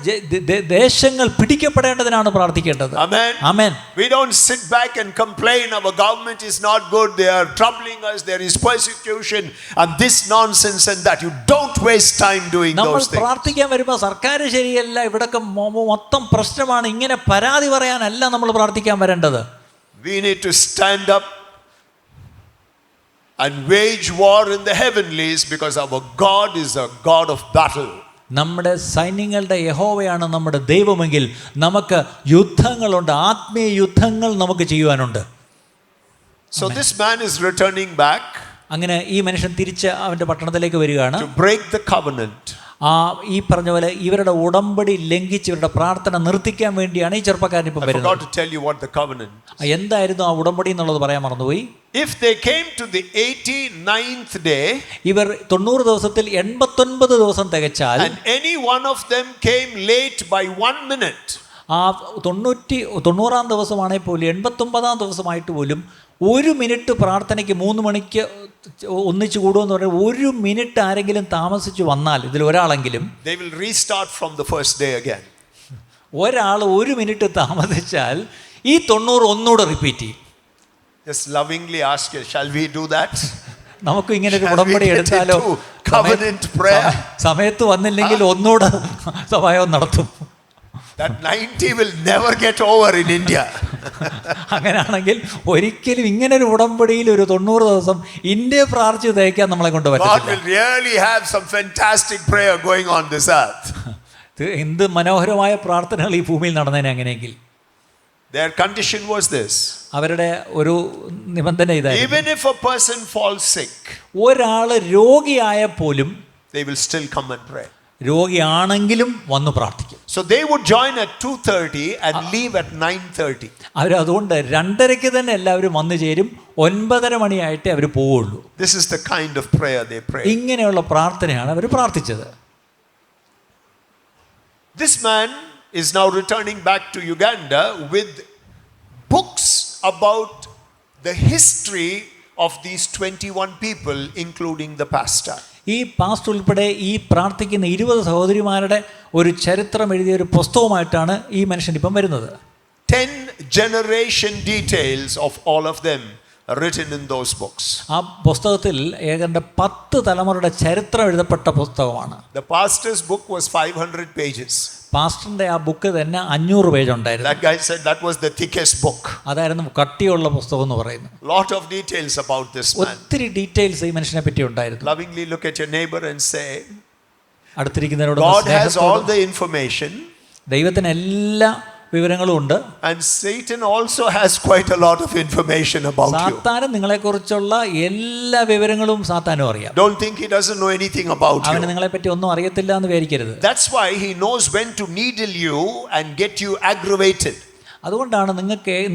ദേശങ്ങൾ പിടിക്കപ്പെടേണ്ടതിനാണ് പ്രാർത്ഥിക്കേണ്ടത്. Amen. Amen. We don't sit back and complain our government is not good, they are troubling warning us there is persecution and this nonsense and that. You don't waste time doing നമ്മൾ those things. പ്രാർത്ഥിക്കാൻ വരുമ്പോൾ സർക്കാർ ശരിയല്ല, ഇവിടൊക്കെ മൊത്തം പ്രശ്നമാണ്, ഇങ്ങനെ പരാതി പറയാനല്ല നമ്മൾ പ്രാർത്ഥിക്കാൻ വരേണ്ടത്. We need to stand up and wage war in the heavenlies, because our God is a God of battle. നമ്മുടെ സൈന്യങ്ങളുടെ യഹോവയാണ് നമ്മുടെ ദൈവമെങ്കിൽ നമുക്ക് യുദ്ധങ്ങളുണ്ട്, ആത്മീയ യുദ്ധങ്ങൾ നമുക്ക് ചെയ്യുവാനുണ്ട്. So this man is returning back അങ്ങനെ ഈ mനുഷ്യൻ തിരിച്ച് അവൻ്റെ പട്ടണത്തിലേക്ക് വരികയാണ്. to break the covenant. ഈ പറഞ്ഞ പോലെ ഇവരുടെ ഉടമ്പടി ലംഘിച്ച് ഇവരുടെ പ്രാർത്ഥന നിർത്തിക്കാൻ വേണ്ടിയാണ് ഈ ചെറുപ്പക്കാരൻ ഇപ്പം I forgot വരുന്നത്. to tell you what the covenant. എന്തായിരുന്നു ആ ഉടമ്പടി എന്നുള്ളത് പറയാൻ മറന്നുപോയി. If they came to the 89th day, ഇവർ 90 ദിവസത്തിൽ 89 ദിവസം തികച്ചാൽ, and any one of them came late by 1 minute, ആ 90-ാം ദിവസമാണെങ്കിൽ പോലും 89-ാം ദിവസമായിട്ട് പോലും 1 മിനിറ്റ് പ്രാർത്ഥനയ്ക്ക് 3 മണിക്ക് ഒന്നിച്ചു കൂടുമെന്ന് പറഞ്ഞാൽ 1 മിനിറ്റ് ആരെങ്കിലും താമസിച്ചു വന്നാൽ, ഇതിൽ ഒരാളെങ്കിലും, they will restart from the first day again. ഒരാൾ 1 മിനിറ്റ് താമസിച്ചാൽ ഈ 90 ഒന്നുകൂടെ റിപ്പീറ്റ് ചെയ്യും. Just lovingly ask you, shall we do that? നമുക്ക് ഇങ്ങനെ ഒരു Shall we ഉടമ്പടി get എടുത്താലോ? into covenant prayer? സമയത്ത് വന്നില്ലെങ്കിൽ ഒന്നുകൂടെ സഹായം നടത്തും. That 90 will never get over in India. അങ്ങനെയാണെങ്കിൽ ഒരിക്കലും ഇങ്ങനെ ഒരു ഉടമ്പടിയിൽ ഒരു 90 ദിവസം ഇന്ത്യയെ പ്രാർത്ഥിച്ച് തയ്ക്കാൻ നമ്മളെ കൊണ്ട് God പറ്റില്ല. will really have some fantastic prayer going on this earth. എന്ത് മനോഹരമായ പ്രാർത്ഥനകൾ ഈ ഭൂമിയിൽ നടന്നേനെ. അങ്ങനെയെങ്കിൽ Their condition was this. അവരുടെ ഒരു നിബന്ധന ഇതായിരുന്നു, Even if a person falls sick, ഒരാൾ രോഗിയായ പോലും they will still come and pray. രോഗിയാണെങ്കിലും വന്ന് പ്രാർത്ഥിക്കും. So they would join at 2:30 and leave at 9:30. അവരതുകൊണ്ട് 2:30 തന്നെ എല്ലാവരും വന്നു ചേരും, 9:30 മണിയായിട്ടേ അവർ പോവുള്ളൂ. This is the kind of prayer they pray. ഇങ്ങനെയുള്ള പ്രാർത്ഥനയാണ് അവർ പ്രാർത്ഥിച്ചത്. This man is now returning back to Uganda with books about the history of these 21 people, including the pastor. ഈ pastor ഉൾപ്പെടെ ഈ പ്രാർത്ഥിക്കുന്ന 20 സഹോദരിമാരുടെ ഒരു ചരിത്രം എഴുതിയ ഒരു പുസ്തകമായിട്ടാണ് ഈ മനുഷ്യൻ ഇപ്പം വരുന്നത്. 10 generation details of all of them written in those books. ആ പുസ്തകത്തിൽ ഏതാണ്ട് 10 തലമുറയുടെ ചരിത്രം എഴുതപ്പെട്ട പുസ്തകമാണ്. The pastor's book was 500 pages. പാസ്റ്ററിന്റെ ആ ബുക്ക് തന്നെ 500 പേജ് ഉണ്ടായിരുന്നു. That guy said that was the thickest book. അതായിരുന്നു കട്ടിയുള്ള പുസ്തകം എന്ന് പറയുന്നത്. Lot of details about this man. ഒത്തിരി ഡീറ്റെയിൽസ് ഈ മനുഷ്യനെ പറ്റി ഉണ്ടായിരുന്നു. Lovingly look at your neighbor and say, അടുത്തിരിക്കുന്നവരോട് God has all the information, ദൈവത്തിന് എല്ലാ വിവരങ്ങളും ഉണ്ട്. and Satan also has quite a lot of information about you. സാത്താനും നിങ്ങളെക്കുറിച്ചുള്ള എല്ലാ വിവരങ്ങളും സാത്താനും അറിയാം. Don't think he doesn't know anything about അവന് you. നിങ്ങളെ പറ്റി ഒന്നും അറിയത്തില്ല എന്ന് വിചാരിക്കരുത്. That's why he knows when to needle you and get you aggravated. അതുകൊണ്ടാണ്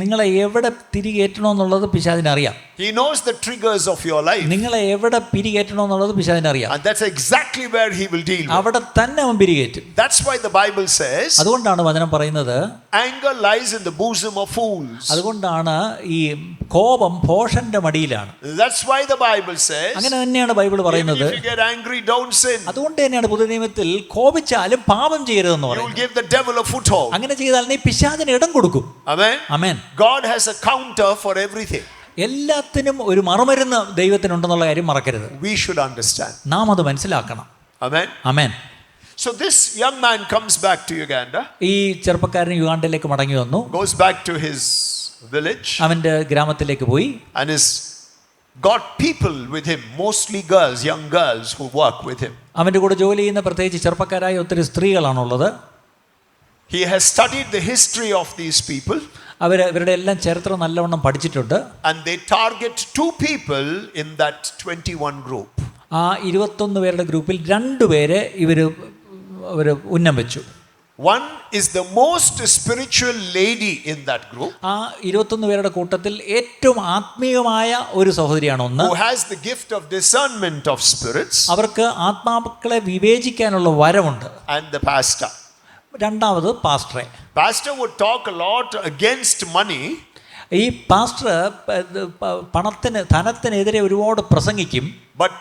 നിങ്ങളെ എവിടെ തിരികേറ്റണമെന്നുള്ളത് പിശാചിനറിയാം. He knows the triggers of your life. നിങ്ങളെ എവിടെ പിരികേറ്റണമെന്നുള്ളത് പിശാചിനറിയാം. And that's exactly where he will deal with. അവിടെ തന്നെ അവൻ പിരികേറ്റും. That's why the Bible says, അതുകൊണ്ടാണ് വചനം പറയുന്നത്, anger lies in the bosom of fools. അതുകൊണ്ടാണ് ഈ കോപം ഭോഷന്റെ മടിയിലാണ്. That's why the Bible says, അങ്ങനെ തന്നെയാണ് ബൈബിൾ even പറയുന്നത്. if you get angry, don't sin. അതുകൊണ്ട് തന്നെയാണ് പുതിയ നിയമത്തിൽ കോപിച്ചാലും പാപം ചെയ്യരുതെന്ന് You will പറയുന്നത്. give the devil a foothold. അങ്ങനെ ചെയ്താൽ നീ പിശാചിന് ഇടം കൊടുക്കും. Amen. Amen. God has a counter for everything. എല്ലാത്തിനും ഒരു മറുമരുന്ന് ദൈവത്തിനുണ്ടെന്നുള്ള കാര്യം മറക്കരുത്. We should understand. നാം അത് മനസ്സിലാക്കണം. Amen. Amen. So this young man comes back to Uganda, ഈ ചെറുപ്പക്കാരൻ യുഗാണ്ടയിലേക്ക് മടങ്ങി വന്നു. goes back to his village, അവന്റെ ഗ്രാമത്തിലേക്ക് പോയി. and is got people with him, mostly girls, young girls who work with him. അവന്റെ കൂടെ ജോലി ചെയ്യുന്ന പ്രത്യേകിച്ച് ചെറുപ്പക്കാരായ ഒത്തിരി സ്ത്രീകളാണുള്ളത്. He has studied the history of these people, ഇവരുടെ എല്ലാം ചരിത്രം നല്ലവണ്ണം പഠിച്ചിട്ടുണ്ട്. and they target 2 people in that 21 group. ആ 21 പേരുടെ ഗ്രൂപ്പിൽ 2 പേരെ ഇവർ ഉന്നം വെച്ചു. One is the most spiritual lady in that group, ആ 21 പേരുടെ കൂട്ടത്തിൽ ഏറ്റവും ആത്മീയമായ ഒരു സഹോദരിയാണ് ഒന്ന്. who has the gift of discernment of spirits, അവർക്ക് ആത്മാക്കളെ വിവേചിക്കാനുള്ള വരമുണ്ട്. and the pastor. രണ്ടാമത് പാസ്റ്ററെ. Pastor would talk a lot against money, ഈ പാസ്റ്റർ ധനത്തിനെതിരെ ഒരുപാട് പ്രസംഗിക്കും. but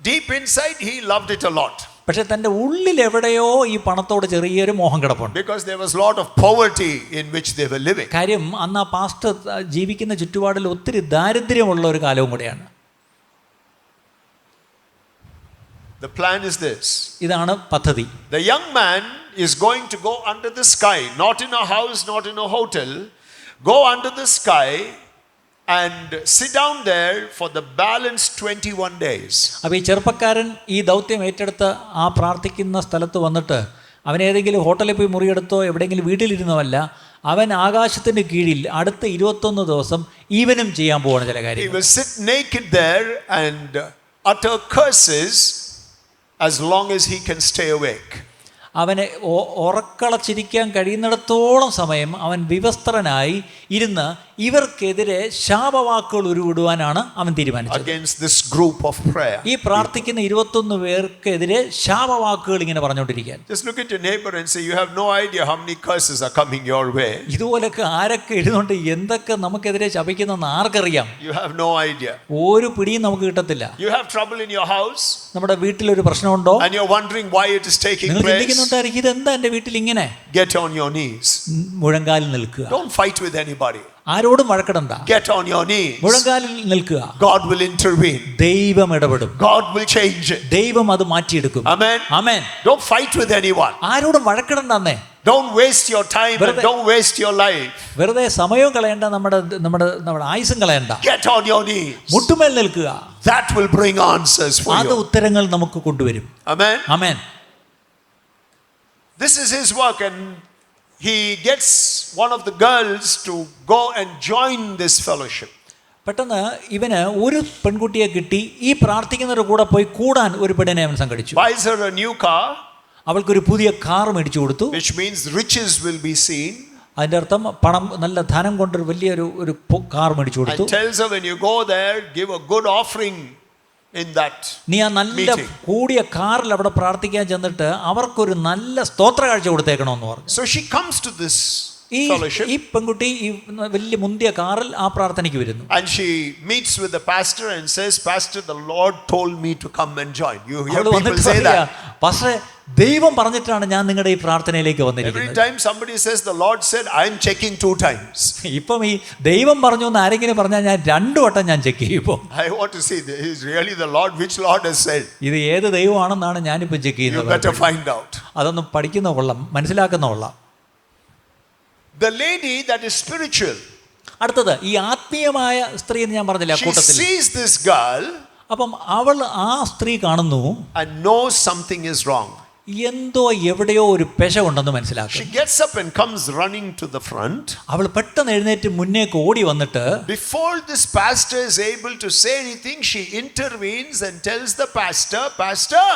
deep inside he loved it a lot, പക്ഷെ തൻ്റെ ഉള്ളിൽ എവിടെയോ ഈ പണത്തോട് ചെറിയൊരു മോഹം കിടപ്പുണ്ട്. because there was a lot of poverty in which they were living. കാര്യം അന്ന് ആ പാസ്റ്റർ ജീവിക്കുന്ന ചുറ്റുപാടിൽ ഒത്തിരി ദാരിദ്ര്യമുള്ള ഒരു കാലവും കൂടെയാണ്. The plan is this. ഇതാണ് പദ്ധതി. The young man is going to go under the sky, not in a house, not in a hotel. Go under the sky and sit down there for the balance 21 days. അപ്പോൾ ഈ ചെറുപ്പക്കാരൻ ഈ ദൗത്യം ഏറ്റെടുത്ത് ആ പ്രാർത്ഥിക്കുന്ന സ്ഥലത്ത് വന്നിട്ട് അവൻ ഏതെങ്കിലും ഹോട്ടലിൽ പോയി മുറിയെടുത്തോ എവിടെയെങ്കിലും വീട്ടിലിരുന്നോ അല്ല, അവൻ ആകാശത്തിന് കീഴിൽ അടുത്ത 21 ദിവസം ഈവനും ചെയ്യാൻ പോവാണ് ചില He കാര്യങ്ങൾ. will sit naked there and utter curses as long as he can stay awake. അവനെ ഉറക്കളച്ചിരിക്കാൻ കഴിയുന്നിടത്തോളം സമയം അവൻ വിവസ്ത്രനായി ഇരുന്ന് ഇവർക്കെതിരെ ശാപവാക്കുകൾ ഉരുവിടുവാനാണ് അവൻ തീരുമാനിച്ചത്. Against this group of prayer. ഈ പ്രാർത്ഥിക്കുന്ന 21 പേർക്കെതിരെ ശാപവാക്കുകൾ ഇങ്ങനെ പറഞ്ഞുകൊണ്ടിരിക്കാൻ. Just look at your neighbor and say, you have no idea how many curses are coming your way. ഇതുപോലൊക്കെ ആരൊക്കെ എഴുതുന്നുണ്ട്, എന്തൊക്കെ നമുക്കെതിരെ ശപിക്കുന്നെന്ന് ആർക്കറിയാം? You have no idea. ഒരു പിടിയും നമുക്ക് കിട്ടത്തില്ല. You have trouble in your house. നമ്മുടെ വീട്ടിലൊരു പ്രശ്നമുണ്ടോ? And you're wondering why it is taking നിങ്ങൾ place. ചിന്തിക്കുന്നുണ്ടായിരിക്കും, ഇതെന്താ എൻ്റെ വീട്ടിൽ ഇങ്ങനെ? Get on your knees. മുഴങ്കാലിൽ നിൽക്കുക. Don't fight with anybody. ആരോടും വഴക്കിടണ്ട. Get on your knees. മുഴങ്കാലിൽ നിൽക്കുക. God will intervene. ദൈവം ഇടപെടും. God will change it. ദൈവം അത് മാറ്റിയെടുക്കും. Amen. Amen. Don't fight with anyone. ആരോടും വഴക്കിടണ്ടെന്നേ. Don't waste your time and don't waste your life. വെറുതെ സമയവും കളയണ്ട, നമ്മുടെ ആയുസ്സും കളയണ്ട. Get on your knees. മുട്ടുമേൽ നിൽക്കുക. That will bring answers for അത് you. ഉത്തരങ്ങൾ നമുക്ക് കൊണ്ടുവരും. Amen. Amen. This is his work, and he gets one of the girls to go and join this fellowship. പെട്ടെന്ന് ഇവന് ഒരു പെൺകുട്ടിയെ കിട്ടി. ഈ പ്രാർത്ഥിക്കുന്നവരുടെ കൂടെ പോയി കൂടാൻ ഒരു പെണ്ണിനെ അവൻ സംഘടിച്ചു. Buys her a new car, അവൾക്കൊരു പുതിയ കാർ മേടിച്ചു കൊടുത്തു. which means riches will be seen. അതിൻ്റെ അർത്ഥം പണം, നല്ല ധനം കൊണ്ടൊരു വലിയൊരു കാർ മേടിച്ചു കൊടുത്തു. And tells her, when you go there, give a good offering in that നീ ആ നല്ല കൂടിയ കാറിൽ അവിടെ പ്രാർത്ഥിക്കാൻ ചെന്നിട്ട് അവർക്കൊരു നല്ല സ്തോത്ര കാഴ്ച കൊടുത്തേക്കണമെന്ന് പറഞ്ഞു. So she comes to this fellowship. ഈ പെൺകുട്ടി ഈ വലിയ മുന്തിയ കാറിൽ ആ പ്രാർത്ഥനയ്ക്ക് വരുന്നു. And she meets with the pastor and says, Pastor, the Lord told me to come and join. You hear people say that. പക്ഷേ ദൈവം പറഞ്ഞിട്ടാണ് ഞാൻ നിങ്ങളുടെ ഈ പ്രാർത്ഥനയിലേക്ക് Every വന്നിരിക്കുന്നത്. time somebody says, the Lord said, I'm checking 2 times. ഇപ്പം ഈ ദൈവം പറഞ്ഞു എന്ന് ആരെങ്കിലും പറഞ്ഞാൽ ഞാൻ 2 വട്ടം ഞാൻ ചെക്ക് ചെയ്യും. I want to see, is really the Lord? Which Lord has said? ഇത് ഏത് ദൈവമാണെന്നാണ് ഞാനിപ്പോൾ ചെക്ക് You ചെയ്യുന്നത്. better find out. അതൊന്നും പഠിക്കുന്ന കൊള്ളാം, മനസ്സിലാക്കുന്ന കൊള്ളാം. The lady that is spiritual, അടുത്തത് ഈ ആത്മീയമായ സ്ത്രീ എന്ന് ഞാൻ പറഞ്ഞില്ല she കൂട്ടത്തിൽ. sees this girl അപ്പം അവൾ ആ സ്ത്രീ കാണുന്നു, and knows something is wrong. എന്തോ എവിടെയോ ഒരു പെശ ഉണ്ടെന്ന് മനസ്സിലാക്കും. She gets up and comes running to the front. അവൾ പെട്ടെന്ന് എഴുന്നേറ്റ് മുന്നേക്ക് ഓടി വന്നിട്ട്, Before this pastor is able to say anything, she intervenes and tells the pastor, Pastor,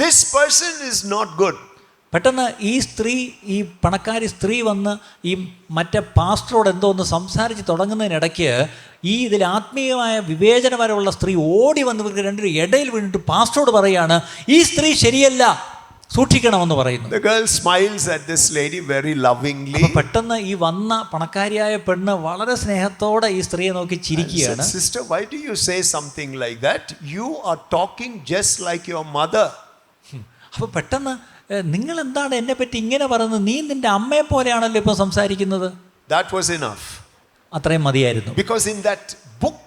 this person is not good. പെട്ടെന്ന് ഈ സ്ത്രീ, ഈ പണക്കാരി സ്ത്രീ വന്ന് ഈ മറ്റേ പാസ്റ്ററോട് എന്തോ ഒന്ന് സംസാരിച്ച് തുടങ്ങുന്നതിനിടയ്ക്ക് ഈ ഇതിൽ ആത്മീയമായ വിവേചനപരമുള്ള സ്ത്രീ ഓടി വന്ന് ഇവർക്ക് രണ്ടിനും ഇടയിൽ വീണിട്ട് പാസ്റ്ററോട് പറയാണ്, ഈ സ്ത്രീ ശരിയല്ല, സൂക്ഷിക്കണമെന്ന് പറയുന്നു. The girl smiles at this lady very lovingly. അപ്പോൾ പെട്ടെന്ന് ഈ വന്ന പണക്കാരിയായ പെണ്ണ് വളരെ സ്നേഹത്തോടെ ഈ സ്ത്രീയെ നോക്കി ചിരിക്കുകയാണ്. Said, Sister, why do you say something like that? You are talking just like your mother. അപ്പോൾ പെട്ടെന്ന്, നിങ്ങൾ എന്താണ് എന്നെ പറ്റി ഇങ്ങനെ പറയുന്നത്? നീ നിന്റെ അമ്മയെ പോലെയാണല്ലോ ഇപ്പോൾ സംസാരിക്കുന്നത്. That was enough. അത്രയും മതിയായിരുന്നു. Because in that book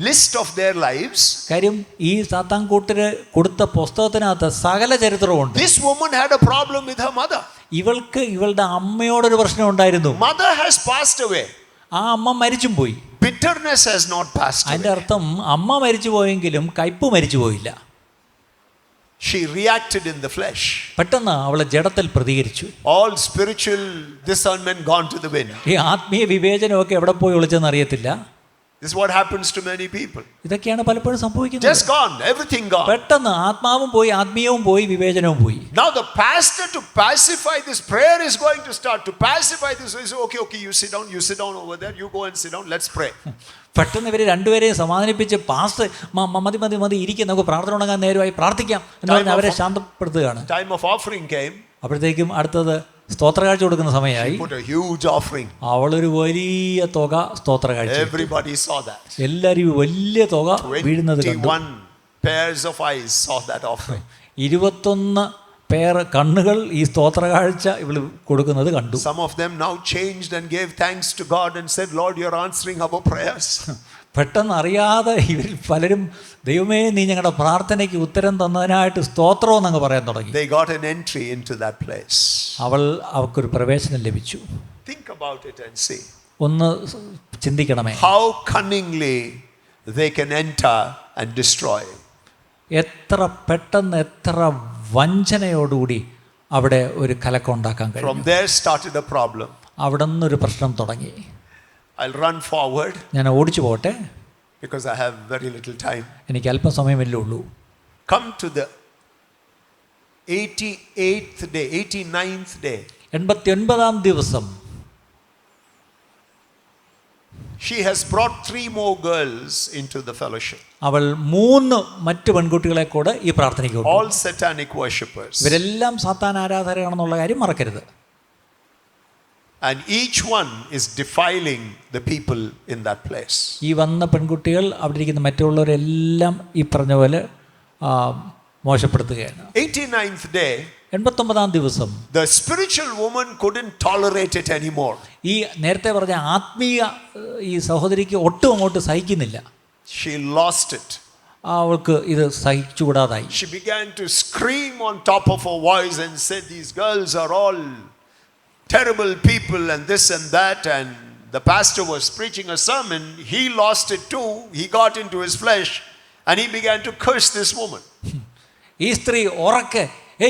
list of their lives, കാര്യം ഈ സാത്താൻ കൂട്ടര് കൊടുത്ത പുസ്തകത്തിനകത്ത് സകല ചരിത്രമുണ്ട്. this woman had a problem with her mother. ഇവൾക്ക് ഇവളുടെ അമ്മയോടൊരു പ്രശ്നം ഉണ്ടായിരുന്നു. Mother has passed away. ആ അമ്മ മരിച്ചും പോയി. Bitterness has not passed away. അതിൻ്റെ അർത്ഥം അമ്മ മരിച്ചു പോയെങ്കിലും കയ്പ് മരിച്ചു പോയില്ല. She reacted in the flesh. പെട്ടെന്ന് അവളെ ജഡത്തിൽ പ്രതികരിച്ചു. All spiritual discernment gone to the wind. ഈ ആത്മീയ വിവേചനമൊക്കെ എവിടെ പോയി ഒളിച്ചെന്ന് അറിയത്തില്ല. This is what happens to many people. ഇതൊക്കെയാണ് പലപ്പോഴും സംഭവിക്കുന്നത്. Just gone, everything gone. പെട്ടെന്ന് ആത്മാവും പോയി, ആത്മീയവും പോയി, വിവേചനവും പോയി. Now the pastor, to pacify this prayer, is going to start to pacify this. He says, okay, you sit down over there, you go and sit down, let's pray. പെട്ടെന്ന് ഇവർ രണ്ടുപേരെയും സമാധാനിപ്പിച്ച് പാസ്റ്റർ മതി ഇരിക്കും, നമുക്ക് പ്രാർത്ഥന തുടങ്ങാൻ നേരമായി, പ്രാർത്ഥിക്കാം എന്ന് പറഞ്ഞ് അവരെ ശാന്തപ്പെടുത്തുകയാണ്. Time of offering came. അപ്പോഴത്തേക്കും അടുത്തത് സ്തോത്ര കാഴ്ച കൊടുക്കുന്ന സമയമായി. Put a huge offering. അവളൊരു വലിയ തുക സ്തോത്ര കാഴ്ച. Everybody saw that. എല്ലാവരും വലിയ തുക വീഴുന്നത് കണ്ടു. 21 pairs of eyes saw that offering. 21 കണ്ണുകൾ ഈ സ്തോത്ര കാഴ്ച ഇവൾ കൊടുക്കുന്നത് കണ്ടു. Some of them now changed and gave thanks to God and said, Lord, you're answering our prayers. പെട്ടെന്ന് അറിയാതെ ഇവരിൽ പലരും ദൈവമേ നീ ഞങ്ങളുടെ പ്രാർത്ഥനയ്ക്ക് ഉത്തരം തന്നതിനായിട്ട് സ്തോത്രം എന്നങ്ങ് പറയാൻ തുടങ്ങി. They got an entry into that place. അവർക്കൊരു പ്രവേശനം ലഭിച്ചു. Think about it and see. ഒന്ന് ചിന്തിക്കണമേ, how cunningly they can enter and destroy. എത്ര പെട്ടെന്ന് എത്ര വഞ്ചനയോടുകൂടി അവിടെ ഒരു കലക്കം ഉണ്ടാക്കാൻ കഴിയും. From there started a problem. അവിടെ നിന്നൊരു പ്രശ്നം തുടങ്ങി. I'll run forward ഞാൻ ഓടിച്ചു പോട്ടെ, because I have very little time. എനിക്ക് അല്പം സമയമല്ലേ ഉള്ളൂ. Come to the 88th day, 89th day. 89ാം ദിവസം She has brought 3 more girls into the fellowship. അവൾ 3 മറ്റു പെൺകുട്ടികളെ കൂടെ ഈ പ്രാർത്ഥനയ്ക്ക് കൊണ്ടുവന്നു. All satanic worshippers. ഇവരെല്ലാം സാത്താൻ ആരാധകരാണെന്നുള്ള കാര്യം മറക്കരുത്. And each one is defiling the people in that place. ഈ വന്ന പെൺകുട്ടികൾ അവിടെ ഇരിക്കുന്ന മറ്റുള്ളവരെല്ലാം ഈ പറഞ്ഞ പോലെ മോശപ്പെടുത്തുകയാണ്. 89th day, 89ാം ദിവസം the spiritual woman couldn't tolerate it anymore. ഈ നേരത്തെ പറഞ്ഞ ആത്മീയ ഈ സഹോദരിക്ക് ഒട്ടും അങ്ങോട്ട് സഹിക്കുന്നില്ല. She lost it. അവൾക്ക് ഇത് സഹിച്ചുകൂടാതായി. She began to scream on top of her voice and said, these girls are all terrible people and this and that. And the pastor was preaching a sermon. He lost it too. He got into his flesh and he began to curse this woman. ഈ സ്ത്രീ ഉറക്കെ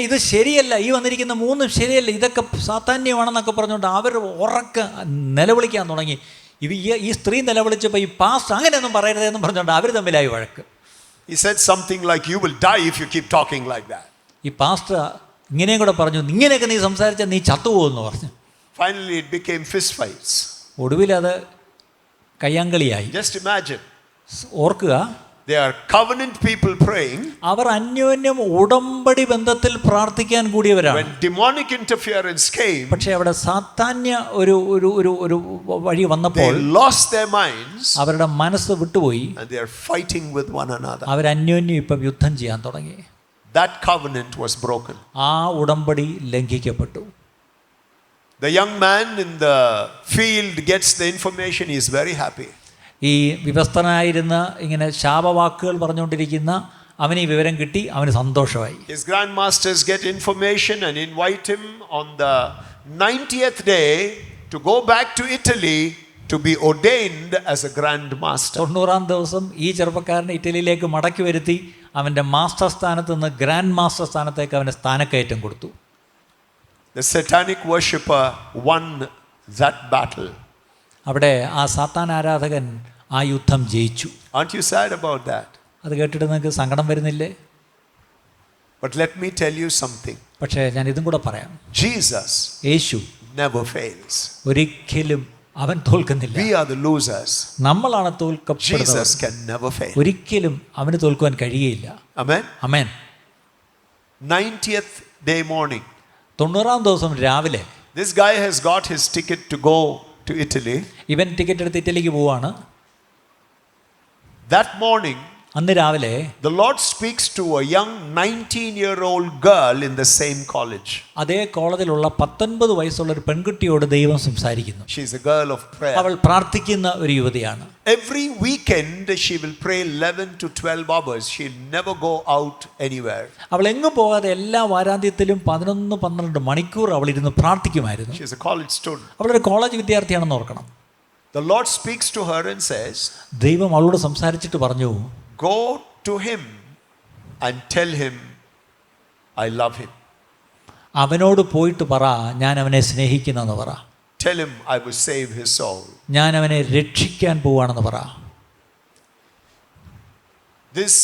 ഇത് ശരിയല്ല, ഈ വന്നിരിക്കുന്ന 3 ശരിയല്ല, ഇതൊക്കെ സാത്താന്യമാണെന്നൊക്കെ പറഞ്ഞുകൊണ്ട് അവർ ഉറക്കെ നിലവിളിക്കാൻ തുടങ്ങി. ഈ സ്ത്രീ നിലവിളിച്ചപ്പോൾ ഈ പാസ്റ്റർ അങ്ങനെയൊന്നും പറയരുതെന്നും പറഞ്ഞുകൊണ്ട് അവർ തമ്മിലായി വഴക്ക്. He said something like, you will die if you keep talking like that. ഈ പാസ്റ്റർ ഇങ്ങനെയും കൂടെ പറഞ്ഞു, ഇങ്ങനെയൊക്കെ നീ സംസാരിച്ചാൽ നീ ചത്തുപോകുമെന്ന് പറഞ്ഞു. Finally it became fist fights. ഒടുവിൽ അത് കയ്യാങ്കളിയായി. Just imagine. ഓർക്കുക, they are covenant people praying. അവർ അന്യോന്യം ഉടമ്പടി ബന്ധത്തിൽ പ്രാർത്ഥിക്കാൻ കൂടിയവരാണ്. When demonic interference came, പക്ഷേ അവിടെ സാത്താന്യ ഒരു വഴി വന്നപ്പോൾ they lost their minds. അവരുടെ മനസ്സ് വിട്ടുപോയി. And they are fighting with one another. അവർ അന്യോന്യം ഇപ്പം യുദ്ധം ചെയ്യാൻ തുടങ്ങി. That covenant was broken. ആ ഉടമ്പടി ലംഘിക്കപ്പെട്ടു. The young man in the field gets the information. He is very happy. ഈ വിവസ്തനായിരുന്ന ഇങ്ങനെ ശാപവാക്കുകൾ പറഞ്ഞുകൊണ്ടിരിക്കുന്ന അവന് ഈ വിവരം കിട്ടി, അവന് സന്തോഷമായി. His grandmasters get information and invite him on the 90th day to go back to Italy to be ordained as a grand master. 90ാം ദിവസം ഈ ചെറുപ്പക്കാരനെ ഇറ്റലിയിലേക്ക് മടക്കി വരുത്തി അവൻ്റെ മാസ്റ്റർ സ്ഥാനത്ത് നിന്ന് ഗ്രാൻഡ് മാസ്റ്റർ സ്ഥാനത്തേക്ക് അവന് സ്ഥാനക്കയറ്റം കൊടുത്തു. The satanic worshipper won that battle. അവിടെ ആ സാത്താൻ ആരാധകൻ ആ യുദ്ധം ജയിച്ചു. Aren't you sad about that? അത് കേട്ടിട്ട് നിങ്ങൾക്ക് സങ്കടം വരുന്നില്ലേ? But let me tell you something. പക്ഷേ ഞാൻ ഇതും കൂടെ പറയാം. Jesus യേശു never fails. ഒരിക്കലും അവൻ തോൽക്കുന്നില്ല. We are the losers. നമ്മളാണ് തോൽക്കപ്പെടുന്നത്. Jesus can never fail. ഒരിക്കലും അവന് തോൽക്കുവാൻ കഴിയുകയില്ല. Amen. ആമേൻ. 90th day morning. 90ാം ദിവസം രാവിലെ This guy has got his ticket to go to Italy. ഇവൻ ടിക്കറ്റ് എടുത്ത് ഇറ്റലിക്ക് പോവാണ്. That morning, അന്ന് രാവിലെ the Lord speaks to a young 19-year-old girl in the same college. അതേ കോളേജിലുള്ള 19 വയസ്സുള്ള ഒരു പെൺകുട്ടിയോട് ദൈവം സംസാരിക്കുന്നു. She is a girl of prayer. അവൾ പ്രാർത്ഥിക്കുന്ന ഒരു യുവതിയാണ്. Every weekend she will pray 11 to 12 hours. She'll never go out anywhere. അവൾ എങ്ങും പോകാതെ എല്ലാ വാരാന്ത്യത്തിലും 11-12 മണിക്കൂർ അവൾ ഇരുന്ന് പ്രാർത്ഥിക്കുമായിരുന്നു. She is a college student. അവളൊരു കോളേജ് വിദ്യാർത്ഥിയാണെന്ന് ഓർക്കണം. The Lord speaks to her and says, ദൈവം അവളോട് സംസാരിച്ചിട്ട് പറഞ്ഞു, go to him and tell him I love him. അവനോട് പോയിട്ട് പറ ഞാൻ അവനെ സ്നേഹിക്കുന്നെന്ന് പറ. Tell him I will save his soul. ഞാൻ അവനെ രക്ഷിക്കാൻ പോവാണെന്ന് പറ. This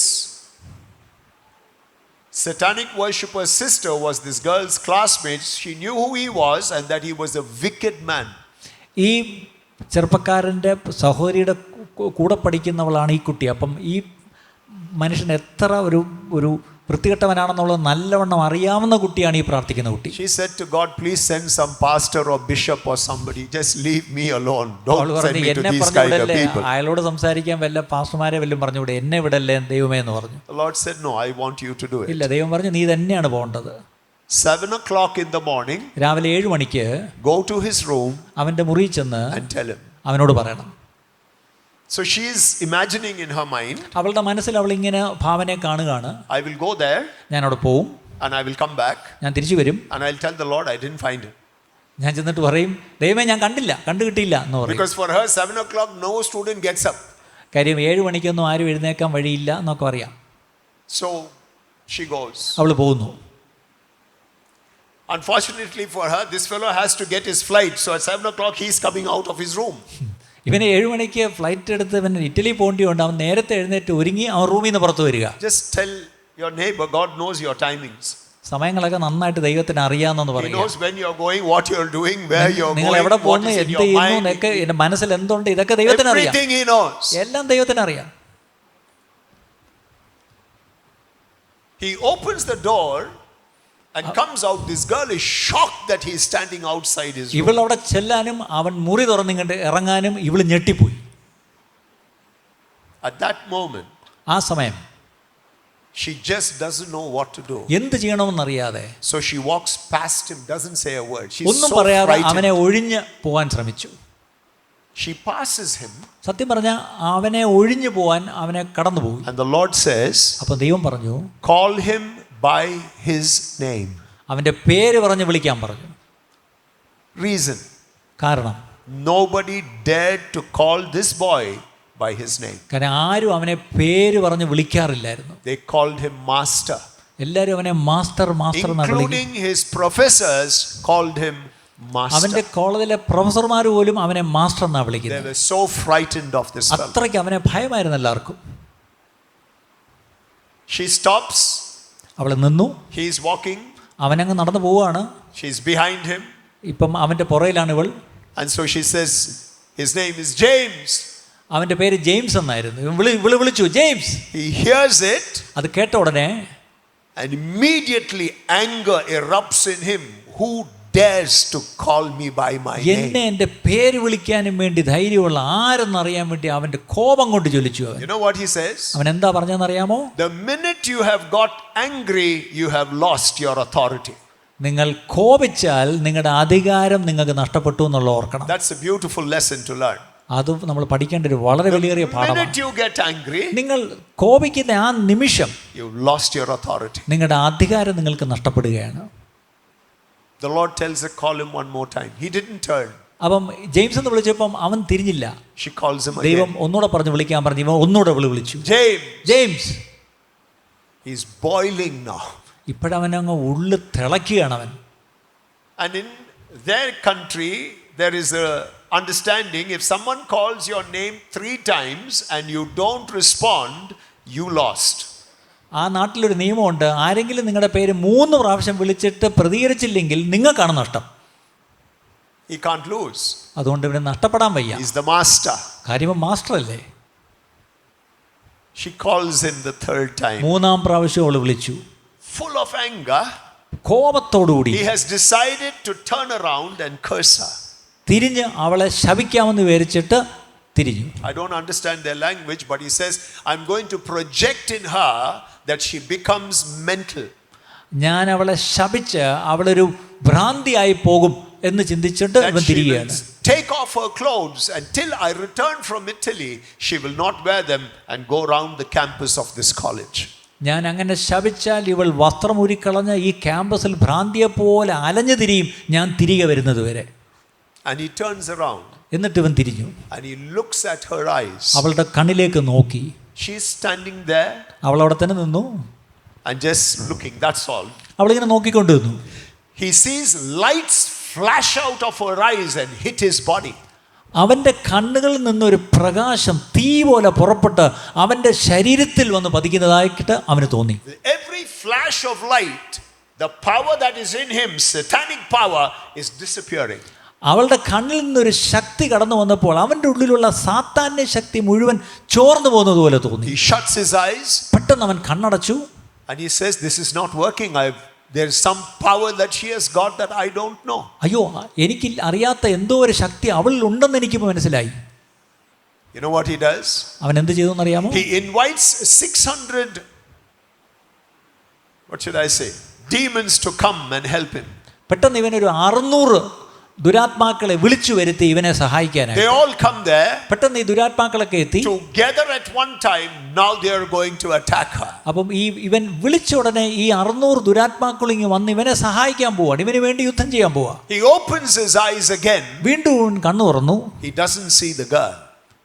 satanic worshipper's sister was this girl's classmate. She knew who he was and that he was a wicked man. ഈ ചെറുപ്പക്കാരൻ്റെ സഹോദരിയുടെ കൂടെ പഠിക്കുന്നവളാണ് ഈ കുട്ടി. അപ്പം ഈ മനുഷ്യൻ എത്ര ഒരു വൃത്തികെട്ടവനാണെന്നുള്ളത് നല്ലവണ്ണം അറിയാവുന്ന കുട്ടിയാണ് ഈ പ്രാർത്ഥിക്കുന്ന കുട്ടി. She said to God, please send some pastor or bishop or somebody. Just leave me alone. Don't send me to these kind of people. അയാളോട് സംസാരിക്കാൻ വല്ല പാസ്റ്റർമാരെ വല്ലതും പറഞ്ഞുകൂടെ, എന്നെ വിടല്ലേ ദൈവമേ എന്ന് പറഞ്ഞു. The Lord said, no, I want you to do it. ഇല്ല, ദൈവം പറഞ്ഞു നീ തന്നെയാണ് പോകേണ്ടത്. 7 o'clock in the morning, രാവിലെ 7 മണിക്ക് go to his room അവൻ്റെ മുറിയിൽ ചെന്ന് and tell him. അവനോട് പറയണം. So she is imagining in her mind, അവളുടെ മനസ്സിൽ അവൾ ഇങ്ങനെ ഭാവനയെ കാണുകയാണ്. I will go there ഞാൻ അവിടെ പോവും, and I will come back ഞാൻ തിരിച്ചു വരും, and I'll tell the Lord I didn't find him. ഞാൻ ചെന്നിട്ട് പറയും, ദൈവമേ ഞാൻ കണ്ടു കിട്ടിയില്ല എന്ന് പറയും. Because for her 7 o'clock no student gets up. കാര്യം 7 മണിക്കൊന്നും ആരും എഴുന്നേക്കാൻ വഴിയില്ല എന്നൊക്കെ അറിയാം. So she goes. അവൾ പോകുന്നു. Unfortunately for her, this fellow has to get his flight. So at 7 o'clock he's coming out of his room. ഇവന് 7 മണിക്ക് ഫ്ലൈറ്റ് എടുത്ത് ഇവൻ ഇറ്റലി പോകേണ്ടിയുണ്ട്. അവൻ നേരത്തെ എഴുന്നേറ്റ് ഒരുങ്ങി അവൻ റൂമിൽ നിന്ന് പുറത്ത് വരിക. Just tell your neighbor, God knows your timings. സമയങ്ങളൊക്കെ നന്നായിട്ട് ദൈവത്തിന് അറിയാമെന്ന് He പറയുക. knows when you're going, what you're doing, where you're നിങ്ങൾ going, എവിടെ what പോകുന്നു, is in എന്ത് your ചെയ്യുന്നു mind. എന്നൊക്കെ എൻ്റെ മനസ്സിൽ എന്തുണ്ട് ഇതൊക്കെ ദൈവത്തിന് അറിയാം. Everything he knows. എല്ലാം ദൈവത്തിന് അറിയാം. He opens the door and comes out. This girl is shocked that he is standing outside his room. ഇവൾ അവിടെ ചെല്ലാനും അവൻ മുറി തുറന്നിങ്ങോട്ട് ഇറങ്ങാനും ഇവൾ ഞെട്ടിപ്പോയി. At that moment, ആ സമയം she just doesn't know what to do. എന്ത് ചെയ്യണമെന്നറിയാതെ So she walks past him, doesn't say a word. She's ഒന്നും so പറയാതെ frightened. അവനെ ഒഴിഞ്ഞ് പോകാൻ ശ്രമിച്ചു. She passes him, സത്യം പറഞ്ഞാൽ അവനെ ഒഴിഞ്ഞു പോകാൻ അവനെ കടന്നുപോയി. and the Lord says, അപ്പം ദൈവം പറഞ്ഞു, call him by his name. അവൻ്റെ പേര് പറഞ്ഞ് വിളിക്കാൻ പറഞ്ഞു. Reason: കാരണം nobody dared to call this boy by his name. കാരണം ആരും അവനെ പേര് പറഞ്ഞ് വിളിക്കാറില്ലായിരുന്നു. They called him master. എല്ലാവരും അവനെ മാസ്റ്റർ മാസ്റ്റർ എന്നാണ് വിളിക്കുന്നത്. Including his professors called him master. അവൻ്റെ കോളേജിലെ പ്രൊഫസർമാർ പോലും അവനെ മാസ്റ്റർ എന്നാണ് They വിളിക്കുന്നത്. were so frightened of this fellow. അത്രയ്ക്ക് അവനെ ഭയമായിരുന്നു എല്ലാവർക്കും. She stops. അവൾ നിന്നു. He is walking. അവനങ്ങ് നടന്നു പോവുകയാണ്. She's behind him. ഇപ്പം അവൻ്റെ പുറയിലാണ് ഇവൾ. And so she says, his name is James. അവൻ്റെ പേര് ജെയിംസ് എന്നായിരുന്നു. ഇവള് വിളിച്ചു ജെയിംസ്. He hears it. അത് കേട്ട ഉടനെ And immediately anger erupts in him. Who dares to call me by my എന്നെ name? എൻ്റെ പേര് വിളിക്കാനും വേണ്ടി ധൈര്യമുള്ള ആരെന്നറിയാൻ വേണ്ടി അവൻ്റെ കോപം കൊണ്ട് ജ്വലിച്ചു അവൻ. You know what he says? അവൻ എന്താ പറഞ്ഞതെന്നറിയാമോ? The minute you have got angry, you have lost your authority. നിങ്ങൾ കോപിച്ചാൽ നിങ്ങളുടെ അധികാരം നിങ്ങൾക്ക് നഷ്ടപ്പെട്ടു എന്നുള്ള ഓർക്കണം. That's a beautiful lesson to learn. അത് നമ്മൾ പഠിക്കേണ്ട ഒരു വളരെ വലിയ The പാഠമാണ്. minute you get angry, നിങ്ങൾ കോപിക്കുന്ന ആ നിമിഷം you've lost your authority. നിങ്ങളുടെ അധികാരം നിങ്ങൾക്ക് നഷ്ടപ്പെടുകയാണ്. The Lord tells her, call him one more time. He didn't turn. അപ്പം ജെയിംസ് എന്ന് വിളിച്ചപ്പം അവൻ തിരിഞ്ഞില്ല. She calls him ദൈവം again. ഒന്നുകൂടെ പറഞ്ഞ് വിളിക്കാൻ പറഞ്ഞു. ഇവൻ ഒന്നുകൂടെ വിളിച്ചു James. James. He's boiling now. ഇപ്പോഴവനങ്ങ് ഉള്ളു തിളക്കുകയാണ് അവൻ. And in their country, there is a understanding, if someone calls your name 3 times and you don't respond, you lost. ആ നാട്ടിലൊരു നിയമമുണ്ട്, ആരെങ്കിലും നിങ്ങളുടെ പേര് 3 പ്രാവശ്യം വിളിച്ചിട്ട് പ്രതികരിച്ചില്ലെങ്കിൽ നിങ്ങൾക്കാണ് നഷ്ടം. He can't lose. അതുകൊണ്ട് ഇവിടെ നഷ്ടപ്പെടാൻ വയ്യ. He's the master. കാര്യം മാസ്റ്റർ അല്ലേ. She calls him the 3rd time. 3-ാം പ്രാവശ്യം അവൾ വിളിച്ചു. Full of anger, കോപത്തോടുകൂടി he has decided to turn around and curse her. തിരിഞ്ഞ് അവളെ ശപിക്കാമെന്ന് വിചാരിച്ചിട്ട് തിരിഞ്ഞു. I don't understand their language, but he says, I'm going to project in her that she becomes mental. ഞാൻ അവളെ ശപിച്ച് അവളൊരു ഭ്രാന്തിയായി പോകും എന്ന് ചിന്തിച്ചിട്ട് That ഇവൻ she will തിരികെയാണ്. take off her clothes until I return from Italy, she will not wear them and go around the campus of this college. ഞാൻ അങ്ങനെ ശപിച്ചാൽ ഇവൾ വസ്ത്രം ഊരിക്കളഞ്ഞ് ഈ ക്യാമ്പസിൽ ഭ്രാന്തിയെ പോലെ അലഞ്ഞു തിരിയും ഞാൻ തിരികെ വരുന്നത് വരെ. And he turns around എന്നിട്ട് ഇവൻ തിരിഞ്ഞു. and he looks at her eyes. അവളുടെ കണ്ണിലേക്ക് നോക്കി. She's standing there അവൾ അവിടെ തന്നെ നിന്നു. and just looking, that's all. അവളിങ്ങനെ നോക്കിക്കൊണ്ട് നിന്നു. He sees lights flash out of her eyes and hit his body. അവൻ്റെ കണ്ണുകളിൽ നിന്നൊരു പ്രകാശം തീ പോലെ പുറപ്പെട്ട് അവൻ്റെ ശരീരത്തിൽ വന്ന് പതിക്കുന്നതായിട്ട് അവന് തോന്നി. Every flash of light, the power that is in him, satanic power, is disappearing. അവളുടെ കണ്ണിൽ നിന്നൊരു ശക്തി കടന്നു വന്നപ്പോൾ അവൻ്റെ ഉള്ളിലുള്ള സാത്താന്യ ശക്തി മുഴുവൻ ചോർന്നു പോകുന്നത് പോലെ തോന്നി. He shuts his eyes പെട്ടെന്ന് അവൻ കണ്ണടച്ചു. and he says, this is not working. There is some power that she has got that I don't know. അയ്യോ, എനിക്ക് അറിയാത്ത എന്തോ ഒരു ശക്തി അവളിൽ ഉണ്ടെന്ന് എനിക്കിപ്പോൾ മനസ്സിലായി. You know what he does? അവൻ എന്ത് ചെയ്തു എന്നറിയാമോ? He invites 600, what should I say, demons to come and help him. പെട്ടെന്ന് ഇവനൊരു 600 ദുരാത്മാക്കളെ വിളിച്ചു വരുത്തി ഇവനെ സഹായിക്കാനായി. They all come there. പെട്ടെന്ന് ഈ ദുരാത്മാക്കളൊക്കെ എത്തി. Together at one time, now they are going to attack her. അപ്പം ഇവൻ വിളിച്ച ഉടനെ ഈ 600 ദുരാത്മാക്കൾ ഇങ്ങ് വന്ന് ഇവനെ സഹായിക്കാൻ പോവാണ്, ഇവന് വേണ്ടി യുദ്ധം ചെയ്യാൻ പോവാ. He opens his eyes again. വീണ്ടും കണ്ണു തുറന്നു. He doesn't see the girl.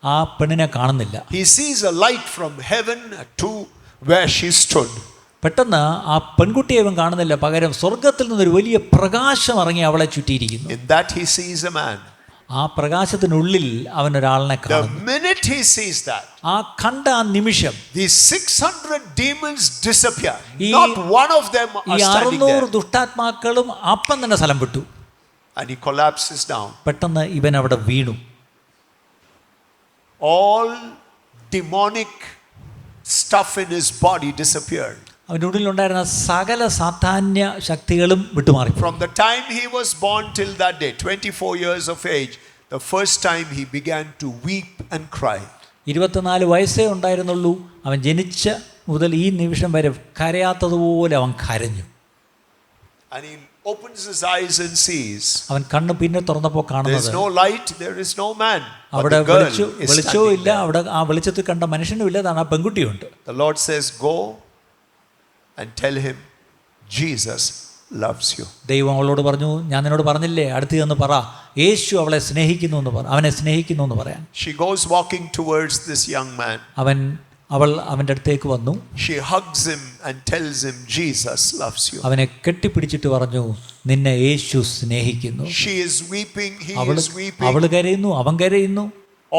ആ പെണ്ണിനെ കാണുന്നില്ല. He sees a light from heaven to where she stood. പെട്ടെന്ന് ആ പെൺകുട്ടിയെ ഇവൻ കാണുന്നില്ല, പകരം സ്വർഗത്തിൽ നിന്നൊരു വലിയ പ്രകാശം ഇറങ്ങി അവളെ ചുറ്റിയിരിക്കുന്നു. In that he sees a man. ആ പ്രകാശത്തിനുള്ളിൽ അവൻ ഒരാളിനെ The കാണുന്നു. minute he sees that, ആ കണ്ട ആ നിമിഷം these 600 demons disappear. ഈ- Not one of them ഈ are standing 600 there. ദുഷ്ടാത്മാക്കളും അപ്പം തന്നെ സ്ഥലം വിട്ടു. And he collapses down. പെട്ടെന്ന് ഇവൻ അവിടെ വീണു. All demonic stuff in his body disappeared. അവൻ്റെ ഉള്ളിലുണ്ടായിരുന്ന സകല സാധാന്യ ശക്തികളും വിട്ടുമാറി. From the time he was born till that day, 24 years of age, the first time he began to weep and cry. 24 വയസ്സേ ഉണ്ടായിരുന്നുള്ളൂ. അവൻ ജനിച്ച മുതൽ ഈ നിമിഷം വരെ കരയാത്തതുപോലെ അവൻ കരഞ്ഞു. And he opens his eyes and sees. അവൻ കണ്ണ് പിന്നെ തുറന്നപ്പോൾ There കാണുന്നത് is no light, there is no man. But അവിടെ the girl is വെളിച്ചവും standing ഇല്ല, there. അവിടെ ആ വെളിച്ചത്തിൽ കണ്ട മനുഷ്യനും ഇല്ല, അതാണ് ആ പെൺകുട്ടിയുണ്ട്. The Lord says, go and tell him Jesus loves you. ദൈവം അവളോട് പറഞ്ഞു, ഞാൻ നിന്നോട് പറഞ്ഞില്ലേ, അടുത്ത് ചെന്ന് പറ യേശു അവളെ സ്നേഹിക്കുന്നു എന്ന് പറ, അവനെ സ്നേഹിക്കുന്നു എന്ന് പറയാൻ. She goes walking towards this young man. അവൾ അവൻ്റെ അടുത്തേക്ക് വന്നു. She hugs him and tells him Jesus loves you. അവനെ കെട്ടിപ്പിടിച്ചിട്ട് പറഞ്ഞു, നിന്നെ യേശു സ്നേഹിക്കുന്നു. She is weeping, he അവൾ is weeping. അവൾ കരയുന്നു, അവൻ കരയുന്നു.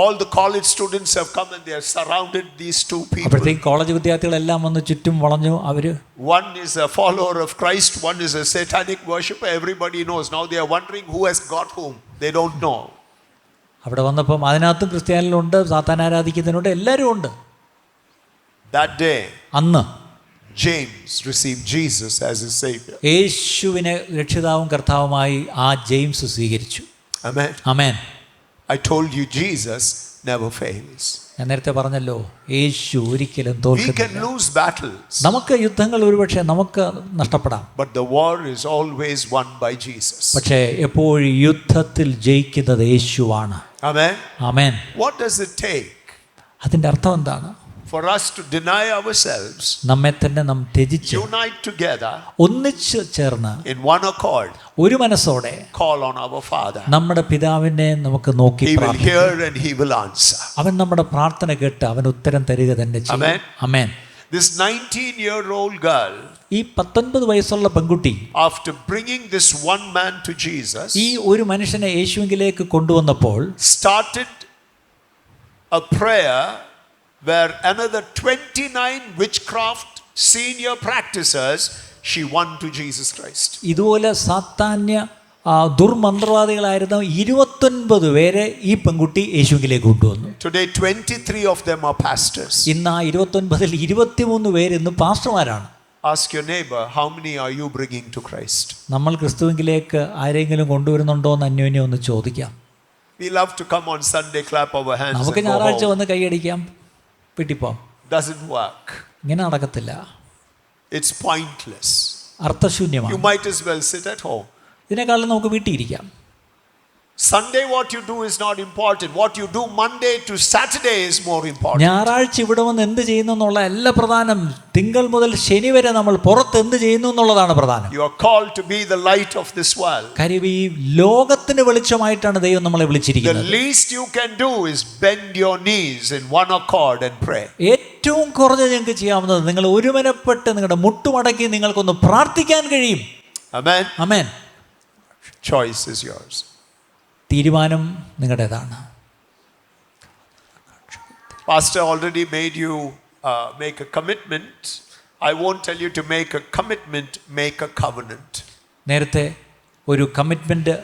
All the college students have come and they have surrounded these two people. അപ്പോഴത്തേക്ക് കോളേജ് വിദ്യാർത്ഥികളെല്ലാം വന്ന് ചുറ്റും വളഞ്ഞു. അവര് One is a follower of Christ, one is a satanic worshipper. Everybody knows. Now they are wondering who has got whom. They don't know. അവിടെ വന്നപ്പം അതിനകത്തും ക്രിസ്ത്യാനികളുണ്ട്, സാത്താൻ ആരാധിക്കുന്നതിനുണ്ട്, എല്ലാവരും ഉണ്ട്. That day, അന്ന് James received Jesus as his savior. യേശുവിനെ രക്ഷിതാവും കർത്താവുമായി ആ James സ്വീകരിച്ചു. Amen. Amen. I told you Jesus never fails. ഞാൻ നേരത്തെ പറഞ്ഞല്ലോ, യേശു ഒരിക്കലും We can തോൽക്കുന്നില്ല. lose battles, നമുക്ക് യുദ്ധങ്ങൾ ഒരുപക്ഷെ നമുക്ക് നഷ്ടപ്പെടാം, but the war is always won by Jesus. പക്ഷേ എപ്പോഴും യുദ്ധത്തിൽ ജയിക്കുന്നത് യേശുവാണ്. Amen. Amen. What does it take അതിൻ്റെ അർത്ഥം എന്താണ്? for us to deny ourselves, നമ്മെ തന്നെ നാം ത്യജിച്ച് unite together ഒന്നിച്ച് ചേർന്ന് in one accord, ഒരു മനസ്സോടെ call on our Father. നമ്മുടെ പിതാവിനെ നമുക്ക് നോക്കി He will പ്രാർത്ഥിക്കാം. hear and he will answer. അവൻ നമ്മുടെ പ്രാർത്ഥന കേട്ട് അവൻ ഉത്തരം തരിക തന്നെ ചെയ്യും. Amen. Amen. This 19-year-old girl, ഈ 19 വയസ്സുള്ള പെൺകുട്ടി after bringing this one man to Jesus, ഈ ഒരു മനുഷ്യനെ യേശുവിലേക്ക് കൊണ്ടുവന്നപ്പോൾ started a prayer where another 29 witchcraft senior practitioners she won to Jesus Christ. ഇതുപോലെ സാത്താന്യ ദുർമന്ത്രവാദികളായിരുന്ന 29 പേരെ ഈ പെൺകുട്ടി യേശുവിലേക്ക് കൊണ്ടുവന്നു. Today 23 of them are pastors. ഇന്ന് ആ 29-ൽ 23 പേര് ഇന്ന് പാസ്റ്റർമാരാണ്. Ask your neighbor, how many are you bringing to Christ? നമ്മൾ ക്രിസ്തുവിലേക്ക് ആരെങ്കിലും കൊണ്ടുവരുന്നുണ്ടോ എന്ന് അന്യോന്യം ഒന്ന് ചോദിക്കാം. We love to come on Sunday, clap our hands നമുക്ക് and go ഞായറാഴ്ച home. വന്ന് കൈയടിക്കാം, വീട്ടിപ്പോ. Doesn't work. ഇങ്ങനെ നടക്കത്തില്ല, It's pointless. You അർത്ഥശൂന്യമാണ്. might as well sit at home. ഇതിനേക്കാളും നമുക്ക് വീട്ടിൽ ഇരിക്കാം. Sunday what you do is not important. What you do Monday to Saturday is more important. ഞായറാഴ്ച ഇവിടെ വന്ന് എന്ത് ചെയ്യുന്നു എന്നുള്ള അല്ല പ്രധാനം. തിങ്കൾ മുതൽ ശനി വരെ നമ്മൾ പുറത്ത് എന്ത് ചെയ്യുന്നു എന്നുള്ളതാണ് പ്രധാനം. You are called to be the light of this world. കാര്യം ഈ ലോകത്തിന് വെളിച്ചമായിട്ടാണ് ദൈവം നമ്മളെ The വിളിച്ചിരിക്കുന്നത്. least you can do is bend your knees in one accord and pray. ഏറ്റവും കുറഞ്ഞ നിങ്ങൾക്ക് ചെയ്യാവുന്നത് നിങ്ങൾ ഒരുമനപ്പെട്ട് നിങ്ങളുടെ മുട്ടുമടക്കി നിങ്ങൾക്കൊന്ന് പ്രാർത്ഥിക്കാൻ കഴിയും. Amen. Amen. Choice is yours. തീരുമാനം നിങ്ങളുടേതാണ്. Pastor already made you make a commitment. I won't tell you to make a commitment, make a covenant. നേരത്തെ ഒരു കമ്മിറ്റ്മെൻറ്റ്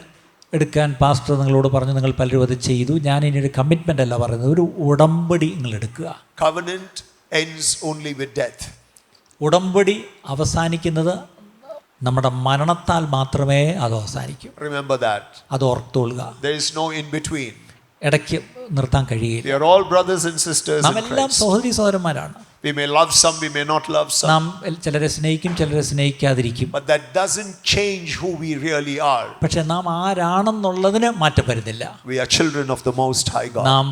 എടുക്കാൻ പാസ്റ്റർ നിങ്ങളോട് പറഞ്ഞു, നിങ്ങൾ പലരും അത് ചെയ്തു. ഞാൻ ഇനി ഒരു കമ്മിറ്റ്മെൻ്റ് അല്ല പറയുന്നത്, ഒരു ഉടമ്പടി നിങ്ങൾ എടുക്കുക. Covenant ends only with death. ഉടമ്പടി അവസാനിക്കുന്നത് നമ്മുടെ മരണത്താൽ മാത്രമേ അത് അവസാനിക്കൂ. Remember that. അത് ഓർത്തുകൊള്ളുക. There is no in between. ഇടയ്ക്ക് നിർത്താൻ കഴിയില്ല. We are all brothers and sisters നാം in എല്ലാം Christ. സഹോദരി സഹോദരന്മാരാണ്. We may love some, we may not love some. നാം ചിലരെ സ്നേഹിക്കും, ചിലരെ സ്നേഹിക്കാതിരിക്കും. But that doesn't change who we really are. പക്ഷെ നാം ആരാണെന്നുള്ളതിന് മാറ്റം വരുന്നില്ല. We are children of the Most High God. നാം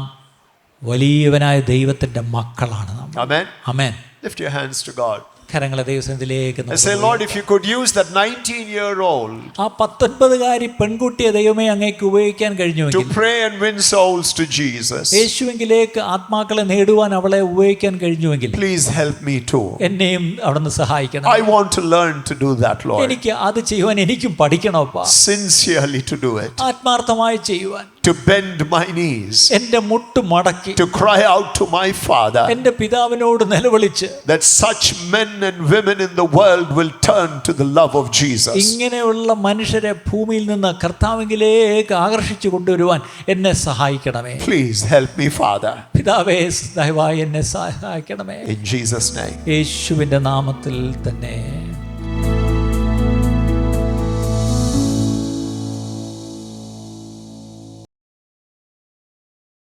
വലിയവനായ ദൈവത്തിന്റെ മക്കളാണ് നാം. Amen. Amen. Lift your hands to God. കരങ്ങളെ ദൈവസന്നിധിയിലേക്ക് And say, Lord, if you could use that 19-year-old ആ 19-കാരി പെൺകുട്ടിയെ ദൈവമേ അങ്ങേക്ക് ഉപയോഗിക്കാൻ to കഴിഞ്ഞുവെങ്കിൽ, pray and win souls to Jesus, യേശുവിലേക്ക് ആത്മാക്കളെ നേടുവാൻ അവളെ ഉപയോഗിക്കാൻ കഴിഞ്ഞുവെങ്കിൽ, please help me too. എന്നെയും അവിടുന്ന് സഹായിക്കണം. I want to learn to do that, Lord. എനിക്ക് അത് ചെയ്യുവാൻ എനിക്കും പഠിക്കണോപ്പാ. Sincerely to do it. ആത്മാർത്ഥമായി ചെയ്യുവാൻ, To bend my knees. എന്റെ മുട്ട് മടക്കി To cry out to my Father. എന്റെ പിതാവിനോട് നിലവിളിച്ച്, That such men and women in the world will turn to the love of Jesus. ഇങ്ങനെയുള്ള മനുഷ്യരെ ഭൂമിയിൽ നിന്ന് കർത്താവിലേക്ക് ആകർഷിച്ചു കൊണ്ടുവരുവാൻ എന്നെ സഹായിക്കണമേ. Please help me, Father. പിതാവേ, ദയവായി എന്നെ സഹായിക്കണമേ. In Jesus' name. യേശുവിന്റെ നാമത്തിൽ തന്നെ.